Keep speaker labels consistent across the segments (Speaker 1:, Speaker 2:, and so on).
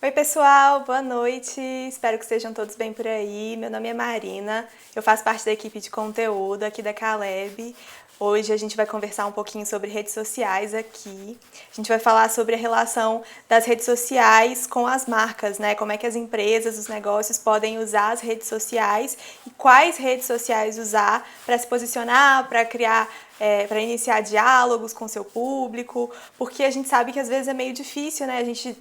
Speaker 1: Oi, pessoal, boa noite. Espero que estejam todos bem por aí. Meu nome é Marina, eu faço parte da equipe de conteúdo aqui da Caleb. Hoje a gente vai conversar um pouquinho sobre redes sociais aqui. A gente vai falar sobre a relação das redes sociais com as marcas, né? Como é que as empresas, os negócios podem usar as redes sociais e quais redes sociais usar para se posicionar, para criar para iniciar diálogos com seu público, porque a gente sabe que às vezes é meio difícil, né? A gente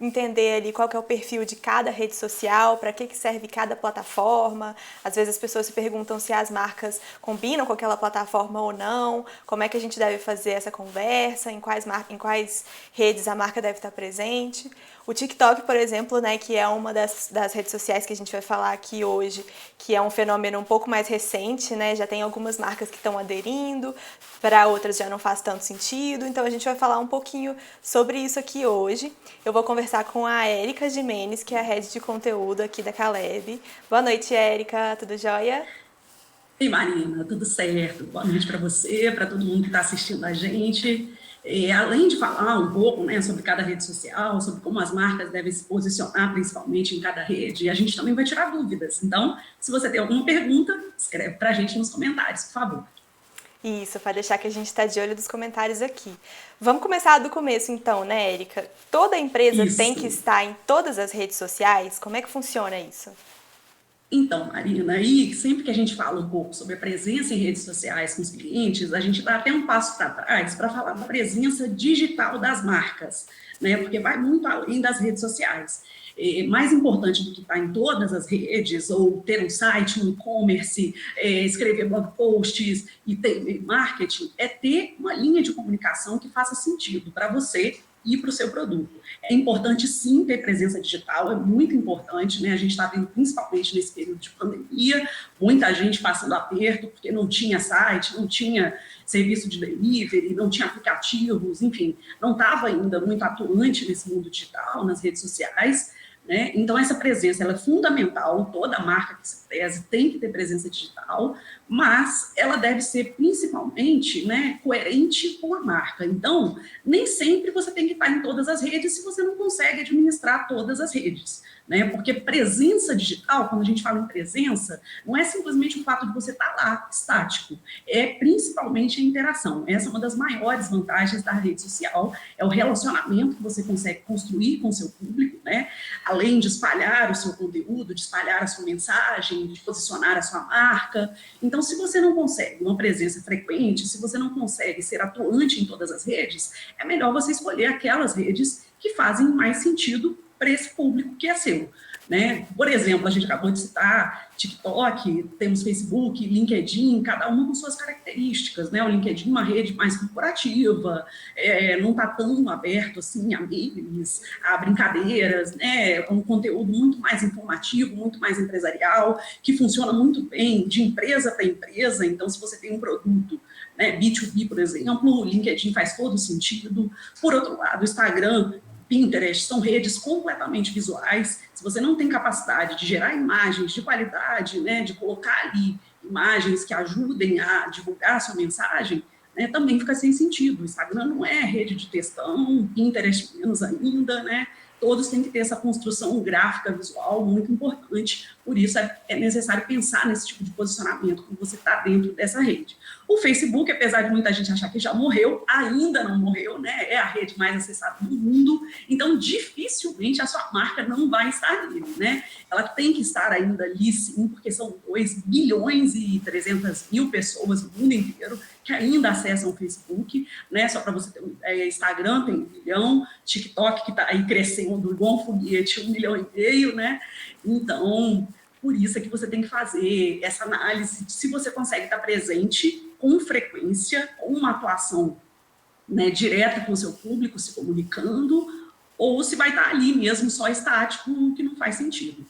Speaker 1: entender ali qual que é o perfil de cada rede social, para que serve cada plataforma. Às vezes as pessoas se perguntam se as marcas combinam com aquela plataforma ou não, como é que a gente deve fazer essa conversa, em quais redes a marca deve estar presente. O TikTok, por exemplo, né, que é uma das redes sociais que a gente vai falar aqui hoje, que é um fenômeno um pouco mais recente, né, já tem algumas marcas que estão aderindo, para outras já não faz tanto sentido, então a gente vai falar um pouquinho sobre isso aqui hoje. Eu vou conversar com a Érica Jimenez, que é a head de conteúdo aqui da Caleb. Boa noite, Érica, tudo jóia?
Speaker 2: Oi, Marina, tudo certo? Boa noite para você, para todo mundo que está assistindo a gente. Além de falar um pouco, né, sobre cada rede social, sobre como as marcas devem se posicionar, principalmente em cada rede, a gente também vai tirar dúvidas. Então, se você tem alguma pergunta, escreve para a gente nos comentários, por favor.
Speaker 1: Isso, para deixar que a gente está de olho dos comentários aqui. Vamos começar do começo então, né, Érica? Toda empresa tem que
Speaker 2: Isso.
Speaker 1: estar em todas as redes sociais? Como é que funciona isso?
Speaker 2: Então, Marina, aí sempre que a gente fala um pouco sobre a presença em redes sociais com os clientes, a gente dá até um passo para trás para falar da presença digital das marcas, né? Porque vai muito além das redes sociais. Mais importante do que estar em todas as redes, ou ter um site, um e-commerce, escrever blog posts e ter marketing, é ter uma linha de comunicação que faça sentido para você e para o seu produto. É importante, sim, ter presença digital, é muito importante, né? A gente está vendo, principalmente nesse período de pandemia, muita gente passando aperto, porque não tinha site, não tinha serviço de delivery, não tinha aplicativos, enfim, não estava ainda muito atuante nesse mundo digital, nas redes sociais, né? Então, essa presença ela é fundamental, toda marca que se preze tem que ter presença digital, mas ela deve ser principalmente, né, coerente com a marca. Então, nem sempre você tem que estar em todas as redes se você não consegue administrar todas as redes, né? Porque presença digital, quando a gente fala em presença, não é simplesmente o fato de você estar lá, estático, é principalmente a interação. Essa é uma das maiores vantagens da rede social, é o relacionamento que você consegue construir com o seu público, né? Além de espalhar o seu conteúdo, de espalhar a sua mensagem, de posicionar a sua marca. Então, se você não consegue uma presença frequente, se você não consegue ser atuante em todas as redes, é melhor você escolher aquelas redes que fazem mais sentido para esse público que é seu. Né? Por exemplo, a gente acabou de citar TikTok, temos Facebook, LinkedIn, cada uma com suas características. Né? O LinkedIn é uma rede mais corporativa, não está tão aberto assim a memes, a brincadeiras, né? É um conteúdo muito mais informativo, muito mais empresarial, que funciona muito bem de empresa para empresa. Então, se você tem um produto, né, B2B, por exemplo, o LinkedIn faz todo sentido. Por outro lado, o Instagram, Pinterest são redes completamente visuais. Se você não tem capacidade de gerar imagens de qualidade, né, de colocar ali imagens que ajudem a divulgar a sua mensagem, né, também fica sem sentido. O Instagram não é rede de textão, Pinterest menos ainda, né? Todos têm que ter essa construção gráfica visual muito importante, por isso é necessário pensar nesse tipo de posicionamento quando você está dentro dessa rede. O Facebook, apesar de muita gente achar que já morreu, ainda não morreu, né? É a rede mais acessada do mundo, então dificilmente a sua marca não vai estar nele, né? Ela tem que estar ainda ali, sim, porque são 2 bilhões e 300 mil pessoas no mundo inteiro que ainda acessam o Facebook, né? Só para você ter uma ideia, Instagram tem 1 bilhão, TikTok que está aí crescendo igual um foguete, 1,5 milhão, né? Então, por isso é que você tem que fazer essa análise de se você consegue estar presente com frequência, com uma atuação, né, direta com o seu público, se comunicando, ou se vai estar ali mesmo só estático, que não faz sentido.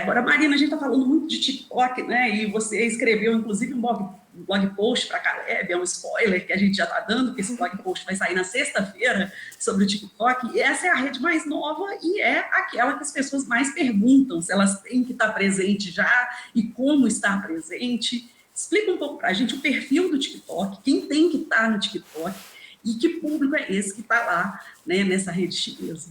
Speaker 2: Agora, Marina, a gente está falando muito de TikTok, né? E você escreveu, inclusive, um blog post para a Caleb, é um spoiler que a gente já está dando, porque esse blog post vai sair na sexta-feira sobre o TikTok. E essa é a rede mais nova e é aquela que as pessoas mais perguntam se elas têm que estar presente já e como estar presente. Explica um pouco para a gente o perfil do TikTok, quem tem que estar no TikTok e que público é esse que está lá, né, nessa rede chinesa.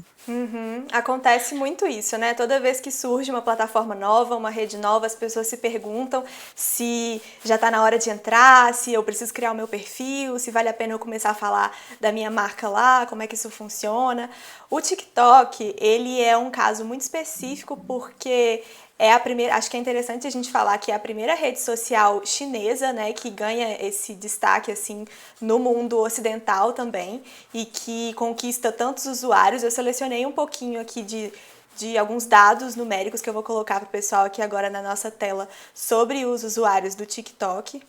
Speaker 1: Acontece muito isso, né? Toda vez que surge uma plataforma nova, uma rede nova, as pessoas se perguntam se já está na hora de entrar, se eu preciso criar o meu perfil, se vale a pena eu começar a falar da minha marca lá, como é que isso funciona. O TikTok, ele é um caso muito específico porque é a primeira, acho que é interessante a gente falar que é a primeira rede social chinesa, né, que ganha esse destaque assim no mundo ocidental também e que conquista tantos usuários. Eu selecionei um pouquinho aqui de alguns dados numéricos que eu vou colocar para o pessoal aqui agora na nossa tela sobre os usuários do TikTok.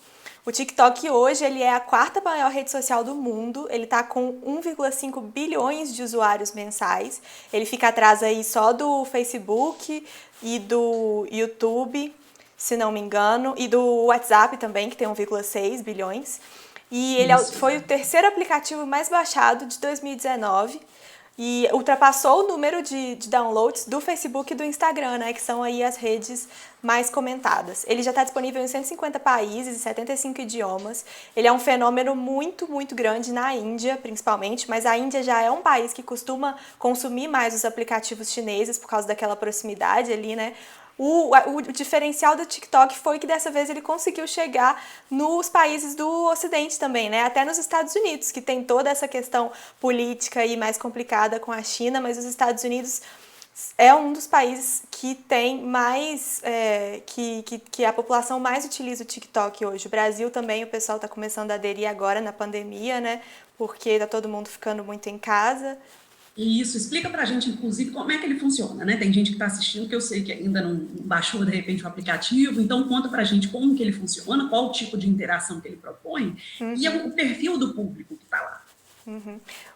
Speaker 1: O TikTok hoje ele é a quarta maior rede social do mundo, ele está com 1,5 bilhões de usuários mensais, ele fica atrás aí só do Facebook e do YouTube, se não me engano, e do WhatsApp também, que tem 1,6 bilhões. E ele foi o terceiro aplicativo mais baixado de 2019 e ultrapassou o número de downloads do Facebook e do Instagram, né, que são aí as redes mais comentadas. Ele já está disponível em 150 países e 75 idiomas. Ele é um fenômeno muito, muito grande na Índia, principalmente, mas a Índia já é um país que costuma consumir mais os aplicativos chineses por causa daquela proximidade ali, né? O diferencial do TikTok foi que dessa vez ele conseguiu chegar nos países do Ocidente também, né? Até nos Estados Unidos, que tem toda essa questão política e mais complicada com a China, mas os Estados Unidos é um dos países que tem mais, que a população mais utiliza o TikTok hoje. O Brasil também, o pessoal está começando a aderir agora na pandemia, né? Porque está todo mundo ficando muito em casa.
Speaker 2: E isso, explica para a gente, inclusive, como é que ele funciona, né? Tem gente que está assistindo que eu sei que ainda não baixou, de repente, o aplicativo, então conta para a gente como que ele funciona, qual o tipo de interação que ele propõe e o perfil do público que está lá.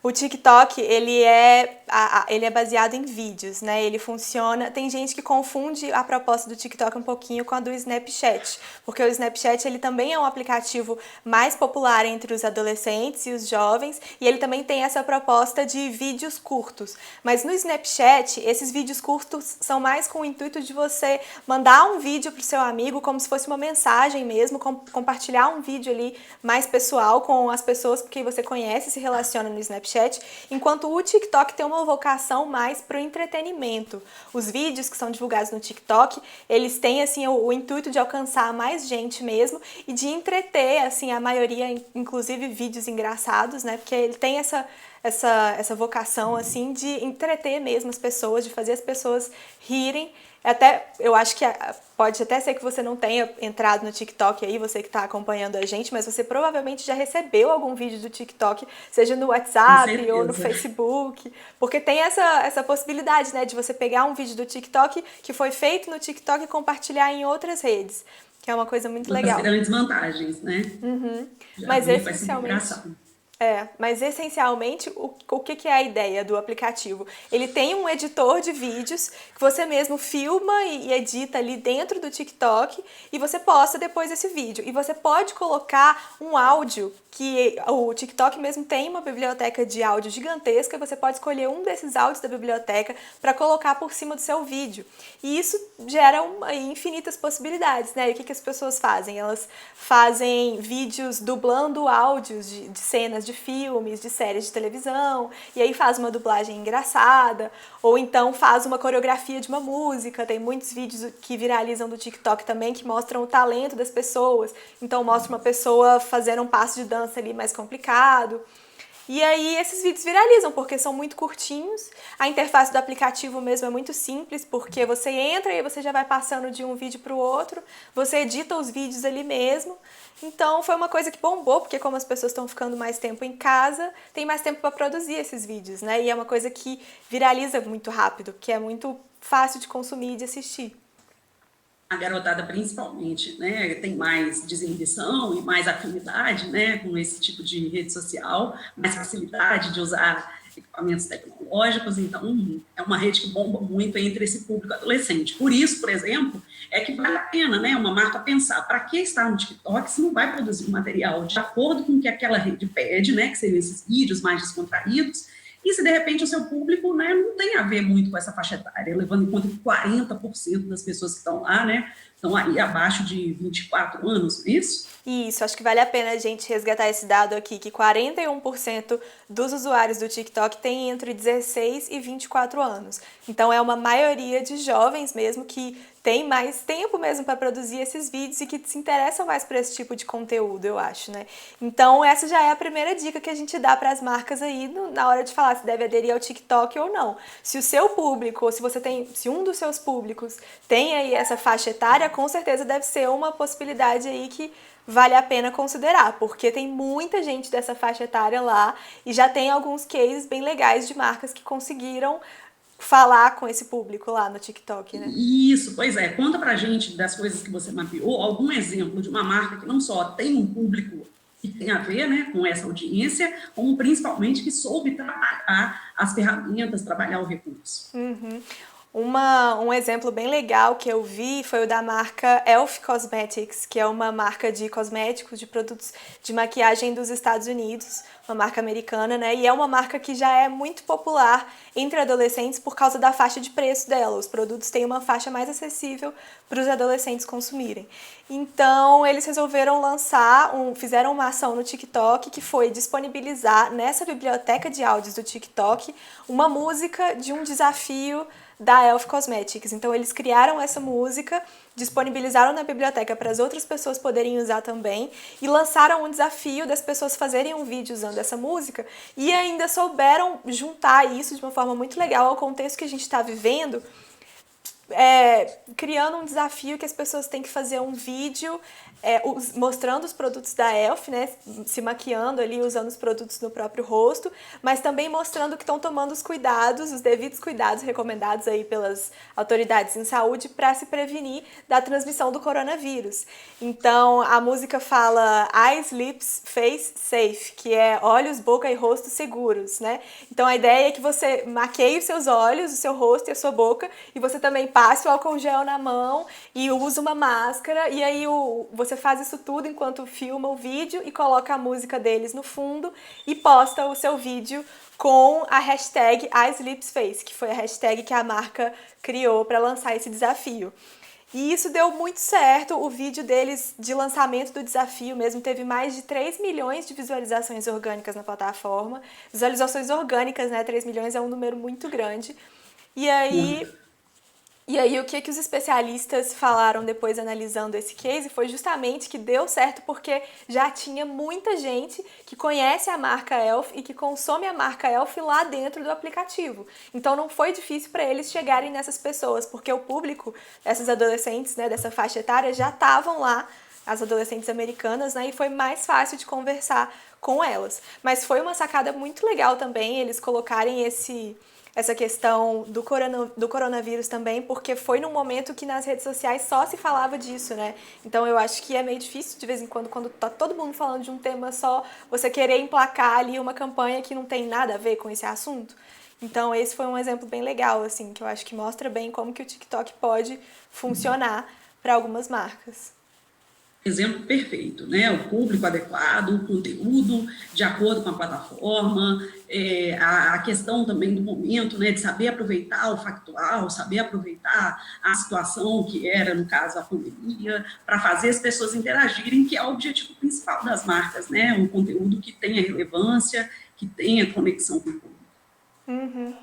Speaker 1: O TikTok, ele é baseado em vídeos, né? Ele funciona... Tem gente que confunde a proposta do TikTok um pouquinho com a do Snapchat, porque o Snapchat, ele também é um aplicativo mais popular entre os adolescentes e os jovens, e ele também tem essa proposta de vídeos curtos. Mas no Snapchat, esses vídeos curtos são mais com o intuito de você mandar um vídeo pro seu amigo, como se fosse uma mensagem mesmo, compartilhar um vídeo ali mais pessoal com as pessoas que você conhece, se relaciona no Snapchat, enquanto o TikTok tem uma vocação mais para o entretenimento. Os vídeos que são divulgados no TikTok, eles têm assim o intuito de alcançar mais gente mesmo e de entreter, assim, a maioria, inclusive vídeos engraçados, né? Porque ele tem essa vocação assim de entreter mesmo as pessoas, de fazer as pessoas rirem. Até, eu acho que pode até ser que você não tenha entrado no TikTok aí, você que está acompanhando a gente, mas você provavelmente já recebeu algum vídeo do TikTok, seja no WhatsApp ou no Facebook, porque tem essa possibilidade, né, de você pegar um vídeo do TikTok que foi feito no TikTok e compartilhar em outras redes, que é uma coisa muito legal.
Speaker 2: Uma das grandes vantagens, né?
Speaker 1: Mas essencialmente, o que é a ideia do aplicativo? Ele tem um editor de vídeos que você mesmo filma e edita ali dentro do TikTok e você posta depois esse vídeo. E você pode colocar um áudio, que o TikTok mesmo tem uma biblioteca de áudio gigantesca, e você pode escolher um desses áudios da biblioteca para colocar por cima do seu vídeo. E isso gera infinitas possibilidades, né? E o que as pessoas fazem? Elas fazem vídeos dublando áudios de cenas de filmes, de séries de televisão, e aí faz uma dublagem engraçada, ou então faz uma coreografia de uma música. Tem muitos vídeos que viralizam do TikTok também que mostram o talento das pessoas. Então mostra uma pessoa fazendo um passo de dança ali mais complicado. E aí esses vídeos viralizam porque são muito curtinhos, a interface do aplicativo mesmo é muito simples, porque você entra e você já vai passando de um vídeo para o outro, você edita os vídeos ali mesmo. Então foi uma coisa que bombou, porque como as pessoas estão ficando mais tempo em casa, tem mais tempo para produzir esses vídeos, né? E é uma coisa que viraliza muito rápido, que é muito fácil de consumir e de assistir.
Speaker 2: A garotada principalmente, né, tem mais desinibição e mais afinidade, né, com esse tipo de rede social, mais facilidade de usar equipamentos tecnológicos, então é uma rede que bomba muito entre esse público adolescente. Por isso, por exemplo, é que vale a pena, né, uma marca pensar para que estar no TikTok se não vai produzir um material de acordo com o que aquela rede pede, né, que seriam esses vídeos mais descontraídos. E se, de repente, o seu público, né, não tem a ver muito com essa faixa etária, levando em conta que 40% das pessoas que estão lá, né, estão aí abaixo de 24 anos, não é isso?
Speaker 1: Isso, acho que vale a pena a gente resgatar esse dado aqui, que 41% dos usuários do TikTok têm entre 16 e 24 anos. Então é uma maioria de jovens mesmo que tem mais tempo mesmo para produzir esses vídeos e que se interessam mais por esse tipo de conteúdo, eu acho, né? Então essa já é a primeira dica que a gente dá para as marcas aí na hora de falar se deve aderir ao TikTok ou não. Se o seu público, ou se um dos seus públicos tem aí essa faixa etária, com certeza deve ser uma possibilidade aí que vale a pena considerar, porque tem muita gente dessa faixa etária lá e já tem alguns cases bem legais de marcas que conseguiram falar com esse público lá no TikTok, né?
Speaker 2: Isso, pois é. Conta pra gente das coisas que você mapeou, algum exemplo de uma marca que não só tem um público que tem a ver, né, com essa audiência, como principalmente que soube trabalhar as ferramentas, trabalhar o recurso.
Speaker 1: Um exemplo bem legal que eu vi foi o da marca Elf Cosmetics, que é uma marca de cosméticos, de produtos de maquiagem dos Estados Unidos, uma marca americana, né? E é uma marca que já é muito popular entre adolescentes por causa da faixa de preço dela. Os produtos têm uma faixa mais acessível para os adolescentes consumirem. Então, eles resolveram fizeram uma ação no TikTok que foi disponibilizar nessa biblioteca de áudios do TikTok uma música de um desafio da Elf Cosmetics. Então eles criaram essa música, disponibilizaram na biblioteca para as outras pessoas poderem usar também e lançaram um desafio das pessoas fazerem um vídeo usando essa música e ainda souberam juntar isso de uma forma muito legal ao contexto que a gente está vivendo, criando um desafio que as pessoas têm que fazer um vídeo mostrando os produtos da Elf, né, se maquiando ali, usando os produtos no próprio rosto, mas também mostrando que estão tomando os devidos cuidados recomendados aí pelas autoridades em saúde para se prevenir da transmissão do coronavírus. Então, a música fala Eyes, Lips, Face Safe, que é olhos, boca e rosto seguros, né? Então, a ideia é que você maqueie os seus olhos, o seu rosto e a sua boca, e você também passe o álcool gel na mão e usa uma máscara, e aí você faz isso tudo enquanto filma o vídeo e coloca a música deles no fundo e posta o seu vídeo com a hashtag #EyesLipsFace, que foi a hashtag que a marca criou para lançar esse desafio. E isso deu muito certo, o vídeo deles de lançamento do desafio mesmo teve mais de 3 milhões de visualizações orgânicas na plataforma. Visualizações orgânicas, né? 3 milhões é um número muito grande. E aí, o que os especialistas falaram depois analisando esse case foi justamente que deu certo porque já tinha muita gente que conhece a marca Elf e que consome a marca Elf lá dentro do aplicativo. Então não foi difícil para eles chegarem nessas pessoas, porque o público dessas adolescentes, né, dessa faixa etária, já estavam lá, as adolescentes americanas, né, e foi mais fácil de conversar com elas. Mas foi uma sacada muito legal também eles colocarem essa questão do coronavírus também, porque foi num momento que nas redes sociais só se falava disso, né? Então eu acho que é meio difícil de vez em quando tá todo mundo falando de um tema só, você querer emplacar ali uma campanha que não tem nada a ver com esse assunto. Então esse foi um exemplo bem legal, assim, que eu acho que mostra bem como que o TikTok pode funcionar para algumas marcas.
Speaker 2: Exemplo perfeito, né? O público adequado, o conteúdo de acordo com a plataforma, a questão também do momento, né? De saber aproveitar o factual, saber aproveitar a situação que era, no caso, a pandemia, para fazer as pessoas interagirem, que é o objetivo principal das marcas, né? Um conteúdo que tenha relevância, que tenha conexão com o público.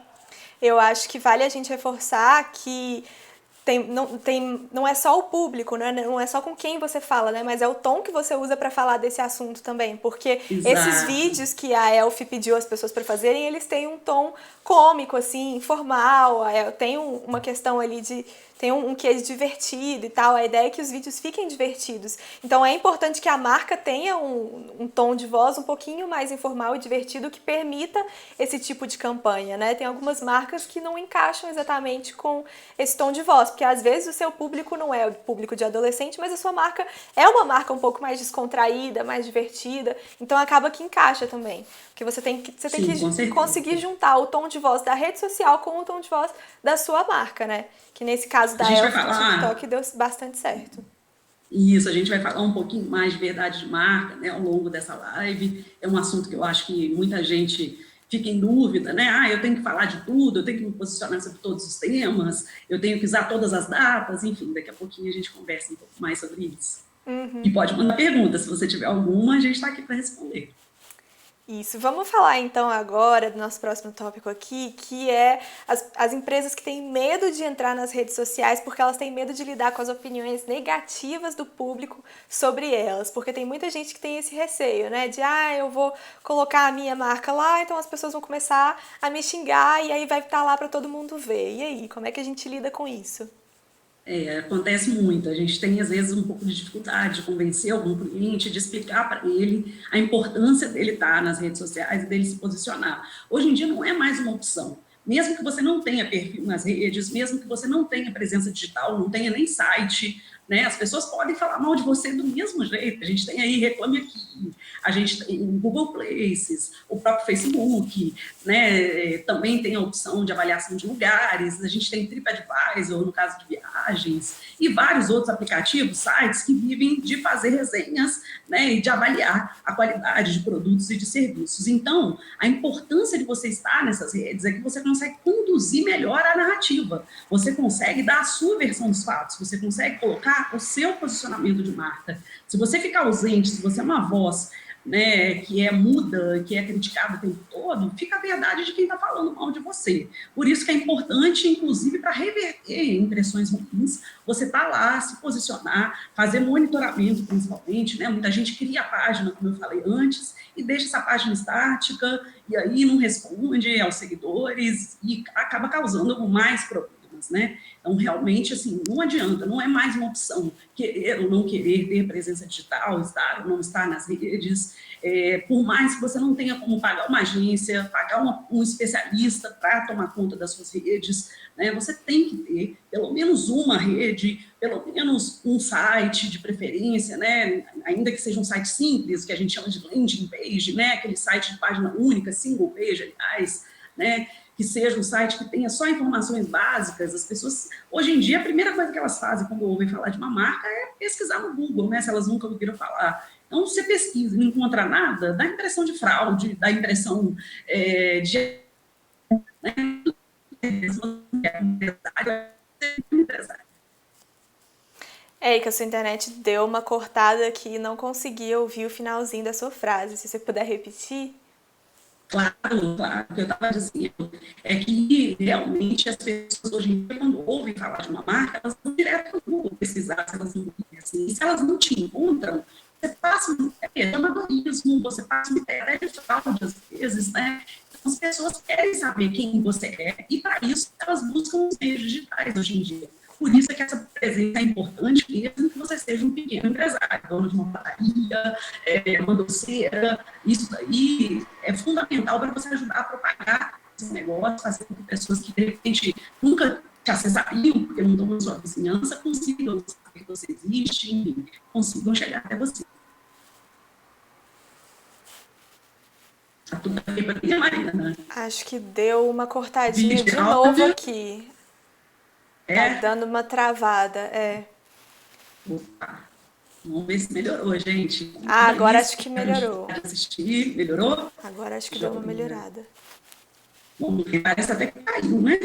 Speaker 1: Eu acho que vale a gente reforçar que não é só o público, né? Não é só com quem você fala, né? Mas é o tom que você usa para falar desse assunto também. Porque esses
Speaker 2: Exato.
Speaker 1: vídeos que a Elf pediu as pessoas para fazerem, eles têm um tom cômico, assim, informal. Tem uma questão ali tem um quê de divertido e tal. A ideia é que os vídeos fiquem divertidos. Então é importante que a marca tenha um tom de voz um pouquinho mais informal e divertido que permita esse tipo de campanha, né? Tem algumas marcas que não encaixam exatamente com esse tom de voz, porque às vezes o seu público não é o público de adolescente, mas a sua marca é uma marca um pouco mais descontraída, mais divertida, então acaba que encaixa também. Porque você tem que conseguir juntar o tom de voz da rede social com o tom de voz da sua marca, né? Que nesse caso da Elf do TikTok deu bastante certo.
Speaker 2: Isso, a gente vai falar um pouquinho mais de verdade de marca, né, ao longo dessa live. É um assunto que eu acho que muita gente fica em dúvida, né? Ah, eu tenho que falar de tudo, eu tenho que me posicionar sobre todos os temas, eu tenho que usar todas as datas, enfim, daqui a pouquinho a gente conversa um pouco mais sobre isso. E pode mandar pergunta, se você tiver alguma, a gente está aqui para responder.
Speaker 1: Isso, vamos falar então agora do nosso próximo tópico aqui, que é as empresas que têm medo de entrar nas redes sociais porque elas têm medo de lidar com as opiniões negativas do público sobre elas, porque tem muita gente que tem esse receio, né, de eu vou colocar a minha marca lá, então as pessoas vão começar a me xingar e aí vai estar lá para todo mundo ver. E aí, como é que a gente lida com isso?
Speaker 2: Acontece muito. A gente tem, às vezes, um pouco de dificuldade de convencer algum cliente, de explicar para ele a importância dele estar nas redes sociais e dele se posicionar. Hoje em dia não é mais uma opção. Mesmo que você não tenha perfil nas redes, mesmo que você não tenha presença digital, não tenha nem site, né? As pessoas podem falar mal de você do mesmo jeito. A gente tem aí Reclame Aqui, a gente tem o Google Places, o próprio Facebook, né? Também tem a opção de avaliação de lugares, a gente tem TripAdvisor, no caso de viagens, e vários outros aplicativos, sites que vivem de fazer resenhas, né? E de avaliar a qualidade de produtos e de serviços. Então, a importância de você estar nessas redes é que você consegue conduzir melhor a narrativa, você consegue dar a sua versão dos fatos, você consegue colocar o seu posicionamento de marca. Se você ficar ausente, se você é uma voz, né, que é muda, que é criticada o tempo todo, fica a verdade de quem está falando mal de você. Por isso que é importante, inclusive, para reverter impressões ruins, você tá lá, se posicionar, fazer monitoramento, principalmente, né? Muita gente cria a página, como eu falei antes, e deixa essa página estática, e aí não responde aos seguidores, e acaba causando mais problemas, né? Então, realmente, assim, não adianta, não é mais uma opção querer ou não querer ter presença digital, estar ou não estar nas redes, por mais que você não tenha como pagar uma agência, pagar um especialista para tomar conta das suas redes, né? Você tem que ter pelo menos uma rede, pelo menos um site de preferência, né? Ainda que seja um site simples, que a gente chama de landing page, né? Aquele site de página única, single page, aliás, né? Que seja um site que tenha só informações básicas. As pessoas, hoje em dia, a primeira coisa que elas fazem quando ouvem falar de uma marca é pesquisar no Google, né? Se elas nunca ouviram falar. Então, você pesquisa e não encontra nada, dá impressão de fraude, dá impressão de... Né?
Speaker 1: Érica, sua internet deu uma cortada aqui e não consegui ouvir o finalzinho da sua frase. Se você puder repetir.
Speaker 2: Claro, claro, o que eu estava dizendo é que realmente as pessoas hoje em dia, quando ouvem falar de uma marca, elas vão direto no Google pesquisar se elas não conhecem. E se elas não te encontram, você passa uma ideia de amadorismo, você passa uma ideia de fraude, às vezes, né? Então, as pessoas querem saber quem você é, e para isso elas buscam os meios digitais hoje em dia. Por isso é que essa presença é importante, mesmo que você seja um pequeno empresário, dono de uma padaria, uma doceira. Isso daí é fundamental para você ajudar a propagar esse negócio, fazer com que pessoas que, de repente, nunca te acessariam, porque não estão na sua vizinhança, consigam saber que você existe, enfim, consigam chegar até você. Está tudo bem para mim, Marina?
Speaker 1: Acho que deu uma cortadinha
Speaker 2: Vídeo,
Speaker 1: de novo
Speaker 2: áudio,
Speaker 1: aqui. Tá dando uma travada,
Speaker 2: Opa. Vamos ver se melhorou, gente.
Speaker 1: agora
Speaker 2: Daí,
Speaker 1: acho que melhorou.
Speaker 2: assistir, melhorou?
Speaker 1: Agora acho que deu uma
Speaker 2: Joia.
Speaker 1: melhorada.
Speaker 2: Bom, parece até que caiu, né?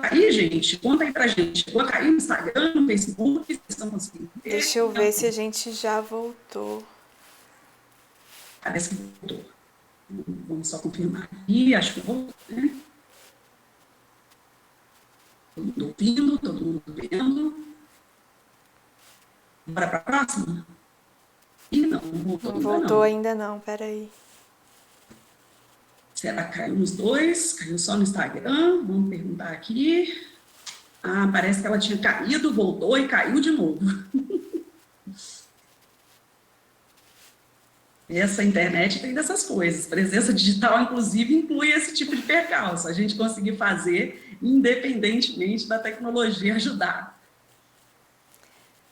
Speaker 2: Aí, gente, conta aí pra gente. Chegou a cair no Instagram, no Facebook, vocês estão conseguindo ver?
Speaker 1: Deixa eu ver se a gente já voltou.
Speaker 2: Parece que voltou. Vamos só confirmar aqui, acho que voltou, né? Todo mundo ouvindo, todo mundo vendo. Bora para a próxima? Ih, não voltou
Speaker 1: Não
Speaker 2: ainda
Speaker 1: voltou
Speaker 2: não.
Speaker 1: ainda não, peraí.
Speaker 2: Será que caiu nos dois? Caiu só no Instagram? Vamos perguntar aqui. Ah, parece que ela tinha caído, voltou e caiu de novo. Essa internet tem dessas coisas. Presença digital, inclusive, inclui esse tipo de percalço. A gente conseguir fazer independentemente da tecnologia ajudar.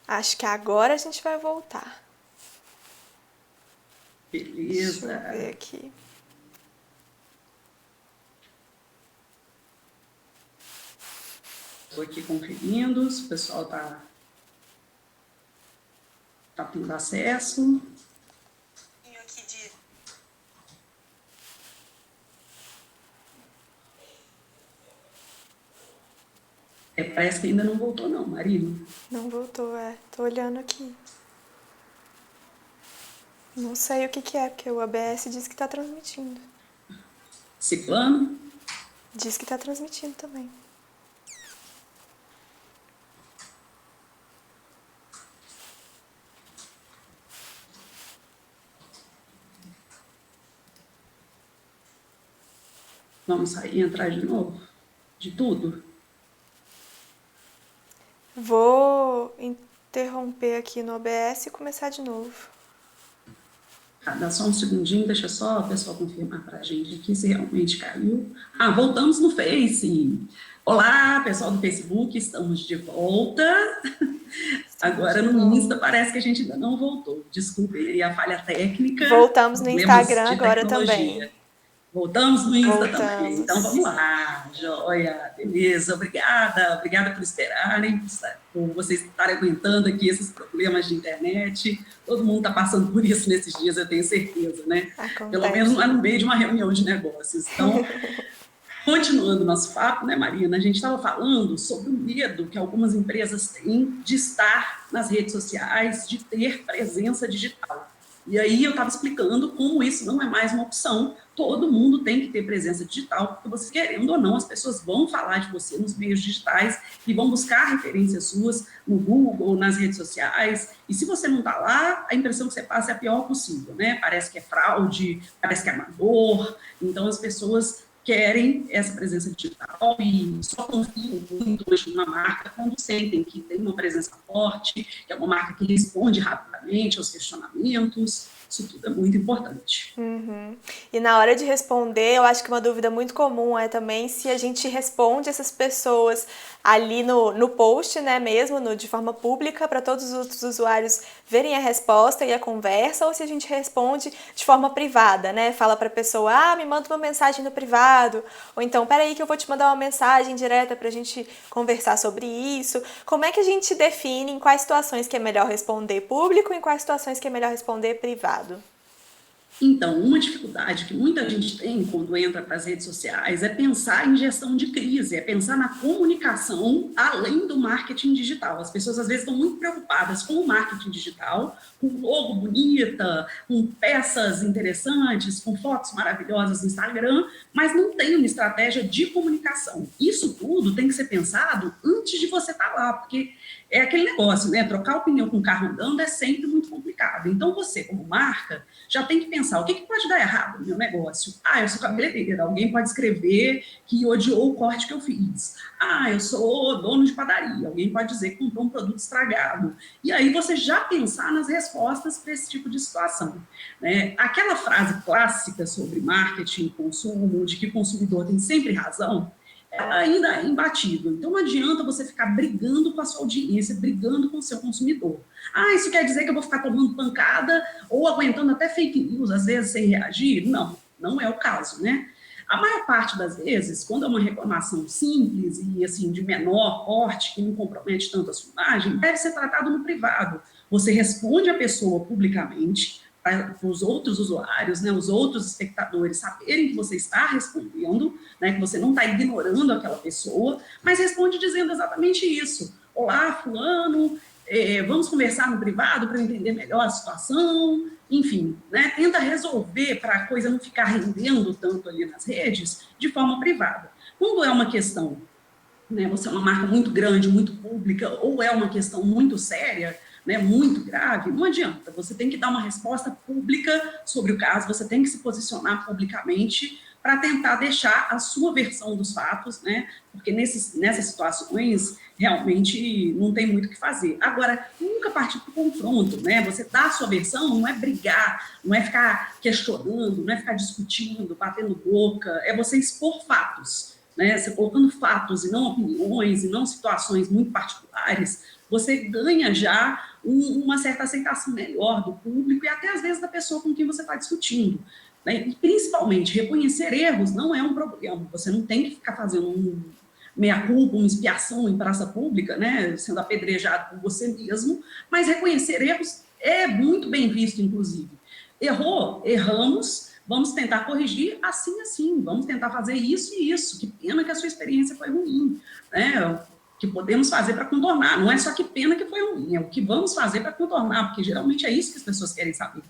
Speaker 1: Acho que agora a gente vai voltar.
Speaker 2: Beleza.
Speaker 1: Deixa eu ver aqui.
Speaker 2: Estou aqui conferindo se o pessoal está tendo acesso. Parece que ainda não voltou não, Marina.
Speaker 1: Não voltou, é. Tô olhando aqui. Não sei o que que é, porque o ABS diz que tá transmitindo.
Speaker 2: Ciclano?
Speaker 1: Diz que tá transmitindo também.
Speaker 2: Vamos sair e entrar de novo? De tudo?
Speaker 1: Vou interromper aqui no OBS e começar de novo.
Speaker 2: Dá só um segundinho, deixa só o pessoal confirmar para a gente aqui se realmente caiu. Voltamos no Face. Olá, pessoal do Facebook, estamos de volta. Agora no Insta parece que a gente ainda não voltou. Desculpe aí a falha técnica.
Speaker 1: Voltamos no
Speaker 2: Problemas
Speaker 1: Instagram
Speaker 2: de
Speaker 1: agora
Speaker 2: tecnologia.
Speaker 1: também.
Speaker 2: Voltamos no Insta também.
Speaker 1: Voltamos.
Speaker 2: Então vamos lá, joia, beleza, obrigada por esperarem, por vocês estarem aguentando aqui esses problemas de internet. Todo mundo está passando por isso nesses dias, eu tenho certeza, né?
Speaker 1: Acontece.
Speaker 2: Pelo menos lá no meio de uma reunião de negócios. Então, continuando nosso papo, né, Marina? A gente estava falando sobre o medo que algumas empresas têm de estar nas redes sociais, de ter presença digital. E aí eu estava explicando como isso não é mais uma opção. Todo mundo tem que ter presença digital, porque você, querendo ou não, as pessoas vão falar de você nos meios digitais e vão buscar referências suas no Google, nas redes sociais. E se você não está lá, a impressão que você passa é a pior possível, né? Parece que é fraude, parece que é amador. Então, as pessoas querem essa presença digital e só confiam muito hoje numa marca quando sentem que tem uma presença forte, que é uma marca que responde rapidamente aos questionamentos. Isso tudo é muito importante.
Speaker 1: Uhum. E na hora de responder, eu acho que uma dúvida muito comum é também se a gente responde essas pessoas ali no post, né, mesmo, de forma pública, para todos os outros usuários verem a resposta e a conversa, ou se a gente responde de forma privada, né, fala para a pessoa, me manda uma mensagem no privado, ou então, peraí que eu vou te mandar uma mensagem direta para a gente conversar sobre isso. Como é que a gente define em quais situações que é melhor responder público e em quais situações que é melhor responder privado?
Speaker 2: Então, uma dificuldade que muita gente tem quando entra para as redes sociais é pensar em gestão de crise, é pensar na comunicação além do marketing digital. As pessoas, às vezes, estão muito preocupadas com o marketing digital, com logo bonita, com peças interessantes, com fotos maravilhosas no Instagram, mas não tem uma estratégia de comunicação. Isso tudo tem que ser pensado antes de você estar lá, porque é aquele negócio, né? Trocar o pneu com o carro andando é sempre muito complicado. Então, você, como marca, já tem que pensar, o que pode dar errado no meu negócio? Eu sou cabeleireira, alguém pode escrever que odiou o corte que eu fiz. Eu sou dono de padaria, alguém pode dizer que comprou um produto estragado. E aí você já pensar nas respostas para esse tipo de situação. Né? Aquela frase clássica sobre marketing e consumo, de que o consumidor tem sempre razão, ela ainda é imbatível. Então, não adianta você ficar brigando com a sua audiência, brigando com o seu consumidor. Isso quer dizer que eu vou ficar tomando pancada ou aguentando até fake news, às vezes, sem reagir? Não, não é o caso, né? A maior parte das vezes, quando é uma reclamação simples e, assim, de menor porte, que não compromete tanto a sua imagem, deve ser tratado no privado. Você responde a pessoa publicamente, para os outros usuários, né, os outros espectadores saberem que você está respondendo, né, que você não está ignorando aquela pessoa, mas responde dizendo exatamente isso. Olá, fulano, vamos conversar no privado para entender melhor a situação, enfim, né, tenta resolver para a coisa não ficar rendendo tanto ali nas redes de forma privada. Quando é uma questão, né, você é uma marca muito grande, muito pública, ou é uma questão muito séria, né, muito grave, não adianta. Você tem que dar uma resposta pública sobre o caso, você tem que se posicionar publicamente para tentar deixar a sua versão dos fatos, né, porque nessas situações realmente não tem muito o que fazer. Agora, nunca partir para o confronto, né? Você dá a sua versão, não é brigar, não é ficar questionando, não é ficar discutindo, batendo boca, é você expor fatos. Né, você colocando fatos e não opiniões e não situações muito particulares, você ganha já uma certa aceitação melhor do público e até às vezes da pessoa com quem você está discutindo. Né? E principalmente, reconhecer erros não é um problema, você não tem que ficar fazendo meia-culpa, uma expiação em praça pública, né, sendo apedrejado por você mesmo, mas reconhecer erros é muito bem visto, inclusive. Errou, erramos, vamos tentar corrigir assim, vamos tentar fazer isso e isso. Que pena que a sua experiência foi ruim, né? que podemos fazer para contornar. Não é só que pena que foi ruim, é o que vamos fazer para contornar, porque geralmente é isso que as pessoas querem saber.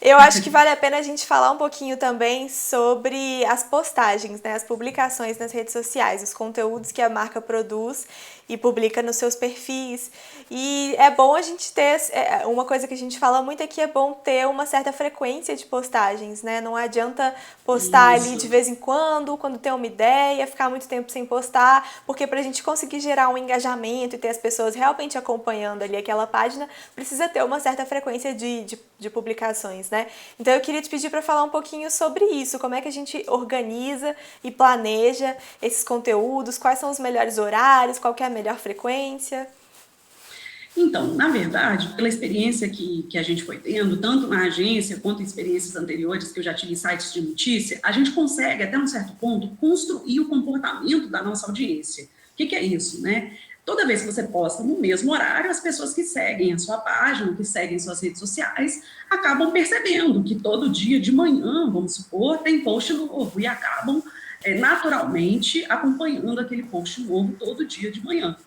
Speaker 1: Eu acho que vale a pena a gente falar um pouquinho também sobre as postagens, né? As publicações nas redes sociais, os conteúdos que a marca produz e publica nos seus perfis. E é bom a gente ter, uma coisa que a gente fala muito é que é bom ter uma certa frequência de postagens, né? Não adianta postar ali de
Speaker 2: Isso.
Speaker 1: vez em quando tem uma ideia, ficar muito tempo sem postar, porque pra gente conseguir gerar um engajamento e ter as pessoas realmente acompanhando ali aquela página, precisa ter uma certa frequência de publicações, né? Então eu queria te pedir para falar um pouquinho sobre isso, como é que a gente organiza e planeja esses conteúdos, quais são os melhores horários, qual que é a melhor frequência.
Speaker 2: Então, na verdade, pela experiência que a gente foi tendo, tanto na agência quanto em experiências anteriores, que eu já tive em sites de notícia, a gente consegue, até um certo ponto, construir o comportamento da nossa audiência. O que é isso, né? Toda vez que você posta no mesmo horário, as pessoas que seguem a sua página, que seguem suas redes sociais, acabam percebendo que todo dia de manhã, vamos supor, tem post novo e acabam naturalmente acompanhando aquele post novo todo dia de manhã.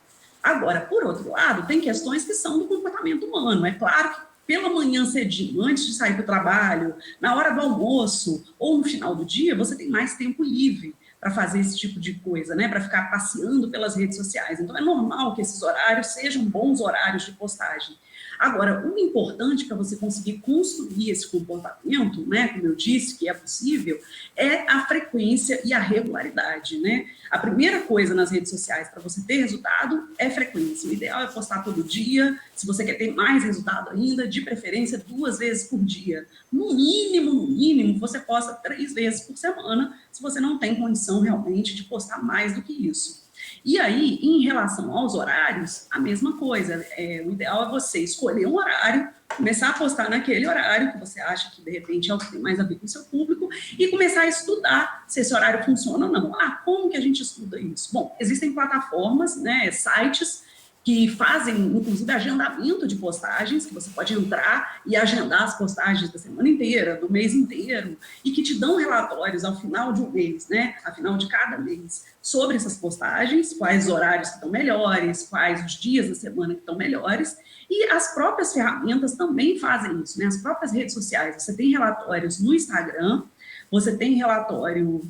Speaker 2: Agora, por outro lado, tem questões que são do comportamento humano. É claro que pela manhã cedinho, antes de sair para o trabalho, na hora do almoço ou no final do dia, você tem mais tempo livre para fazer esse tipo de coisa, né? Para ficar passeando pelas redes sociais. Então, é normal que esses horários sejam bons horários de postagem. Agora, o importante para você conseguir construir esse comportamento, né, como eu disse, que é possível, é a frequência e a regularidade, né? A primeira coisa nas redes sociais para você ter resultado é frequência. O ideal é postar todo dia. Se você quer ter mais resultado ainda, de preferência 2 vezes por dia. No mínimo, você posta 3 vezes por semana, se você não tem condição realmente de postar mais do que isso. E aí, em relação aos horários, a mesma coisa. O ideal é você escolher um horário, começar a postar naquele horário que você acha que, de repente, é o que tem mais a ver com o seu público e começar a estudar se esse horário funciona ou não. Como que a gente estuda isso? Bom, existem plataformas, né, sites que fazem, inclusive, agendamento de postagens, que você pode entrar e agendar as postagens da semana inteira, do mês inteiro, e que te dão relatórios ao final de um mês, né, ao final de cada mês, sobre essas postagens, quais horários que estão melhores, quais os dias da semana que estão melhores, e as próprias ferramentas também fazem isso, né, as próprias redes sociais. Você tem relatórios no Instagram, você tem relatório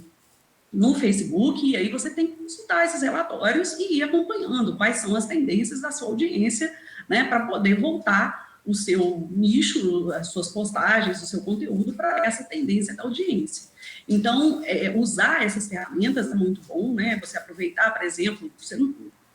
Speaker 2: no Facebook, e aí você tem que consultar esses relatórios e ir acompanhando quais são as tendências da sua audiência, né, para poder voltar o seu nicho, as suas postagens, o seu conteúdo para essa tendência da audiência. Então, usar essas ferramentas é muito bom, né, você aproveitar, por exemplo,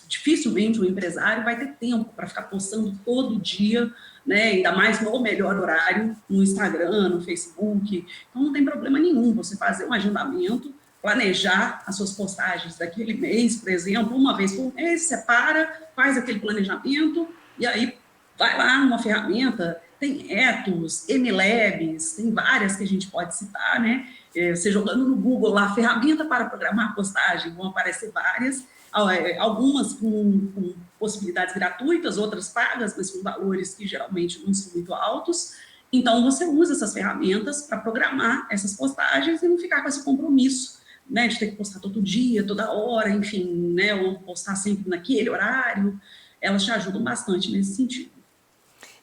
Speaker 2: dificilmente um empresário vai ter tempo para ficar postando todo dia, né, ainda mais no melhor horário, no Instagram, no Facebook. Então, não tem problema nenhum você fazer um agendamento, planejar as suas postagens daquele mês, por exemplo, uma vez por mês, separa, faz aquele planejamento e aí vai lá numa ferramenta, tem Etos, MLabs, tem várias que a gente pode citar, né? Você jogando no Google lá, ferramenta para programar postagem, vão aparecer várias, algumas com possibilidades gratuitas, outras pagas, mas com valores que geralmente não são muito altos. Então, você usa essas ferramentas para programar essas postagens e não ficar com esse compromisso, né, de ter que postar todo dia, toda hora, enfim, né, ou postar sempre naquele horário. Elas te ajudam bastante nesse sentido.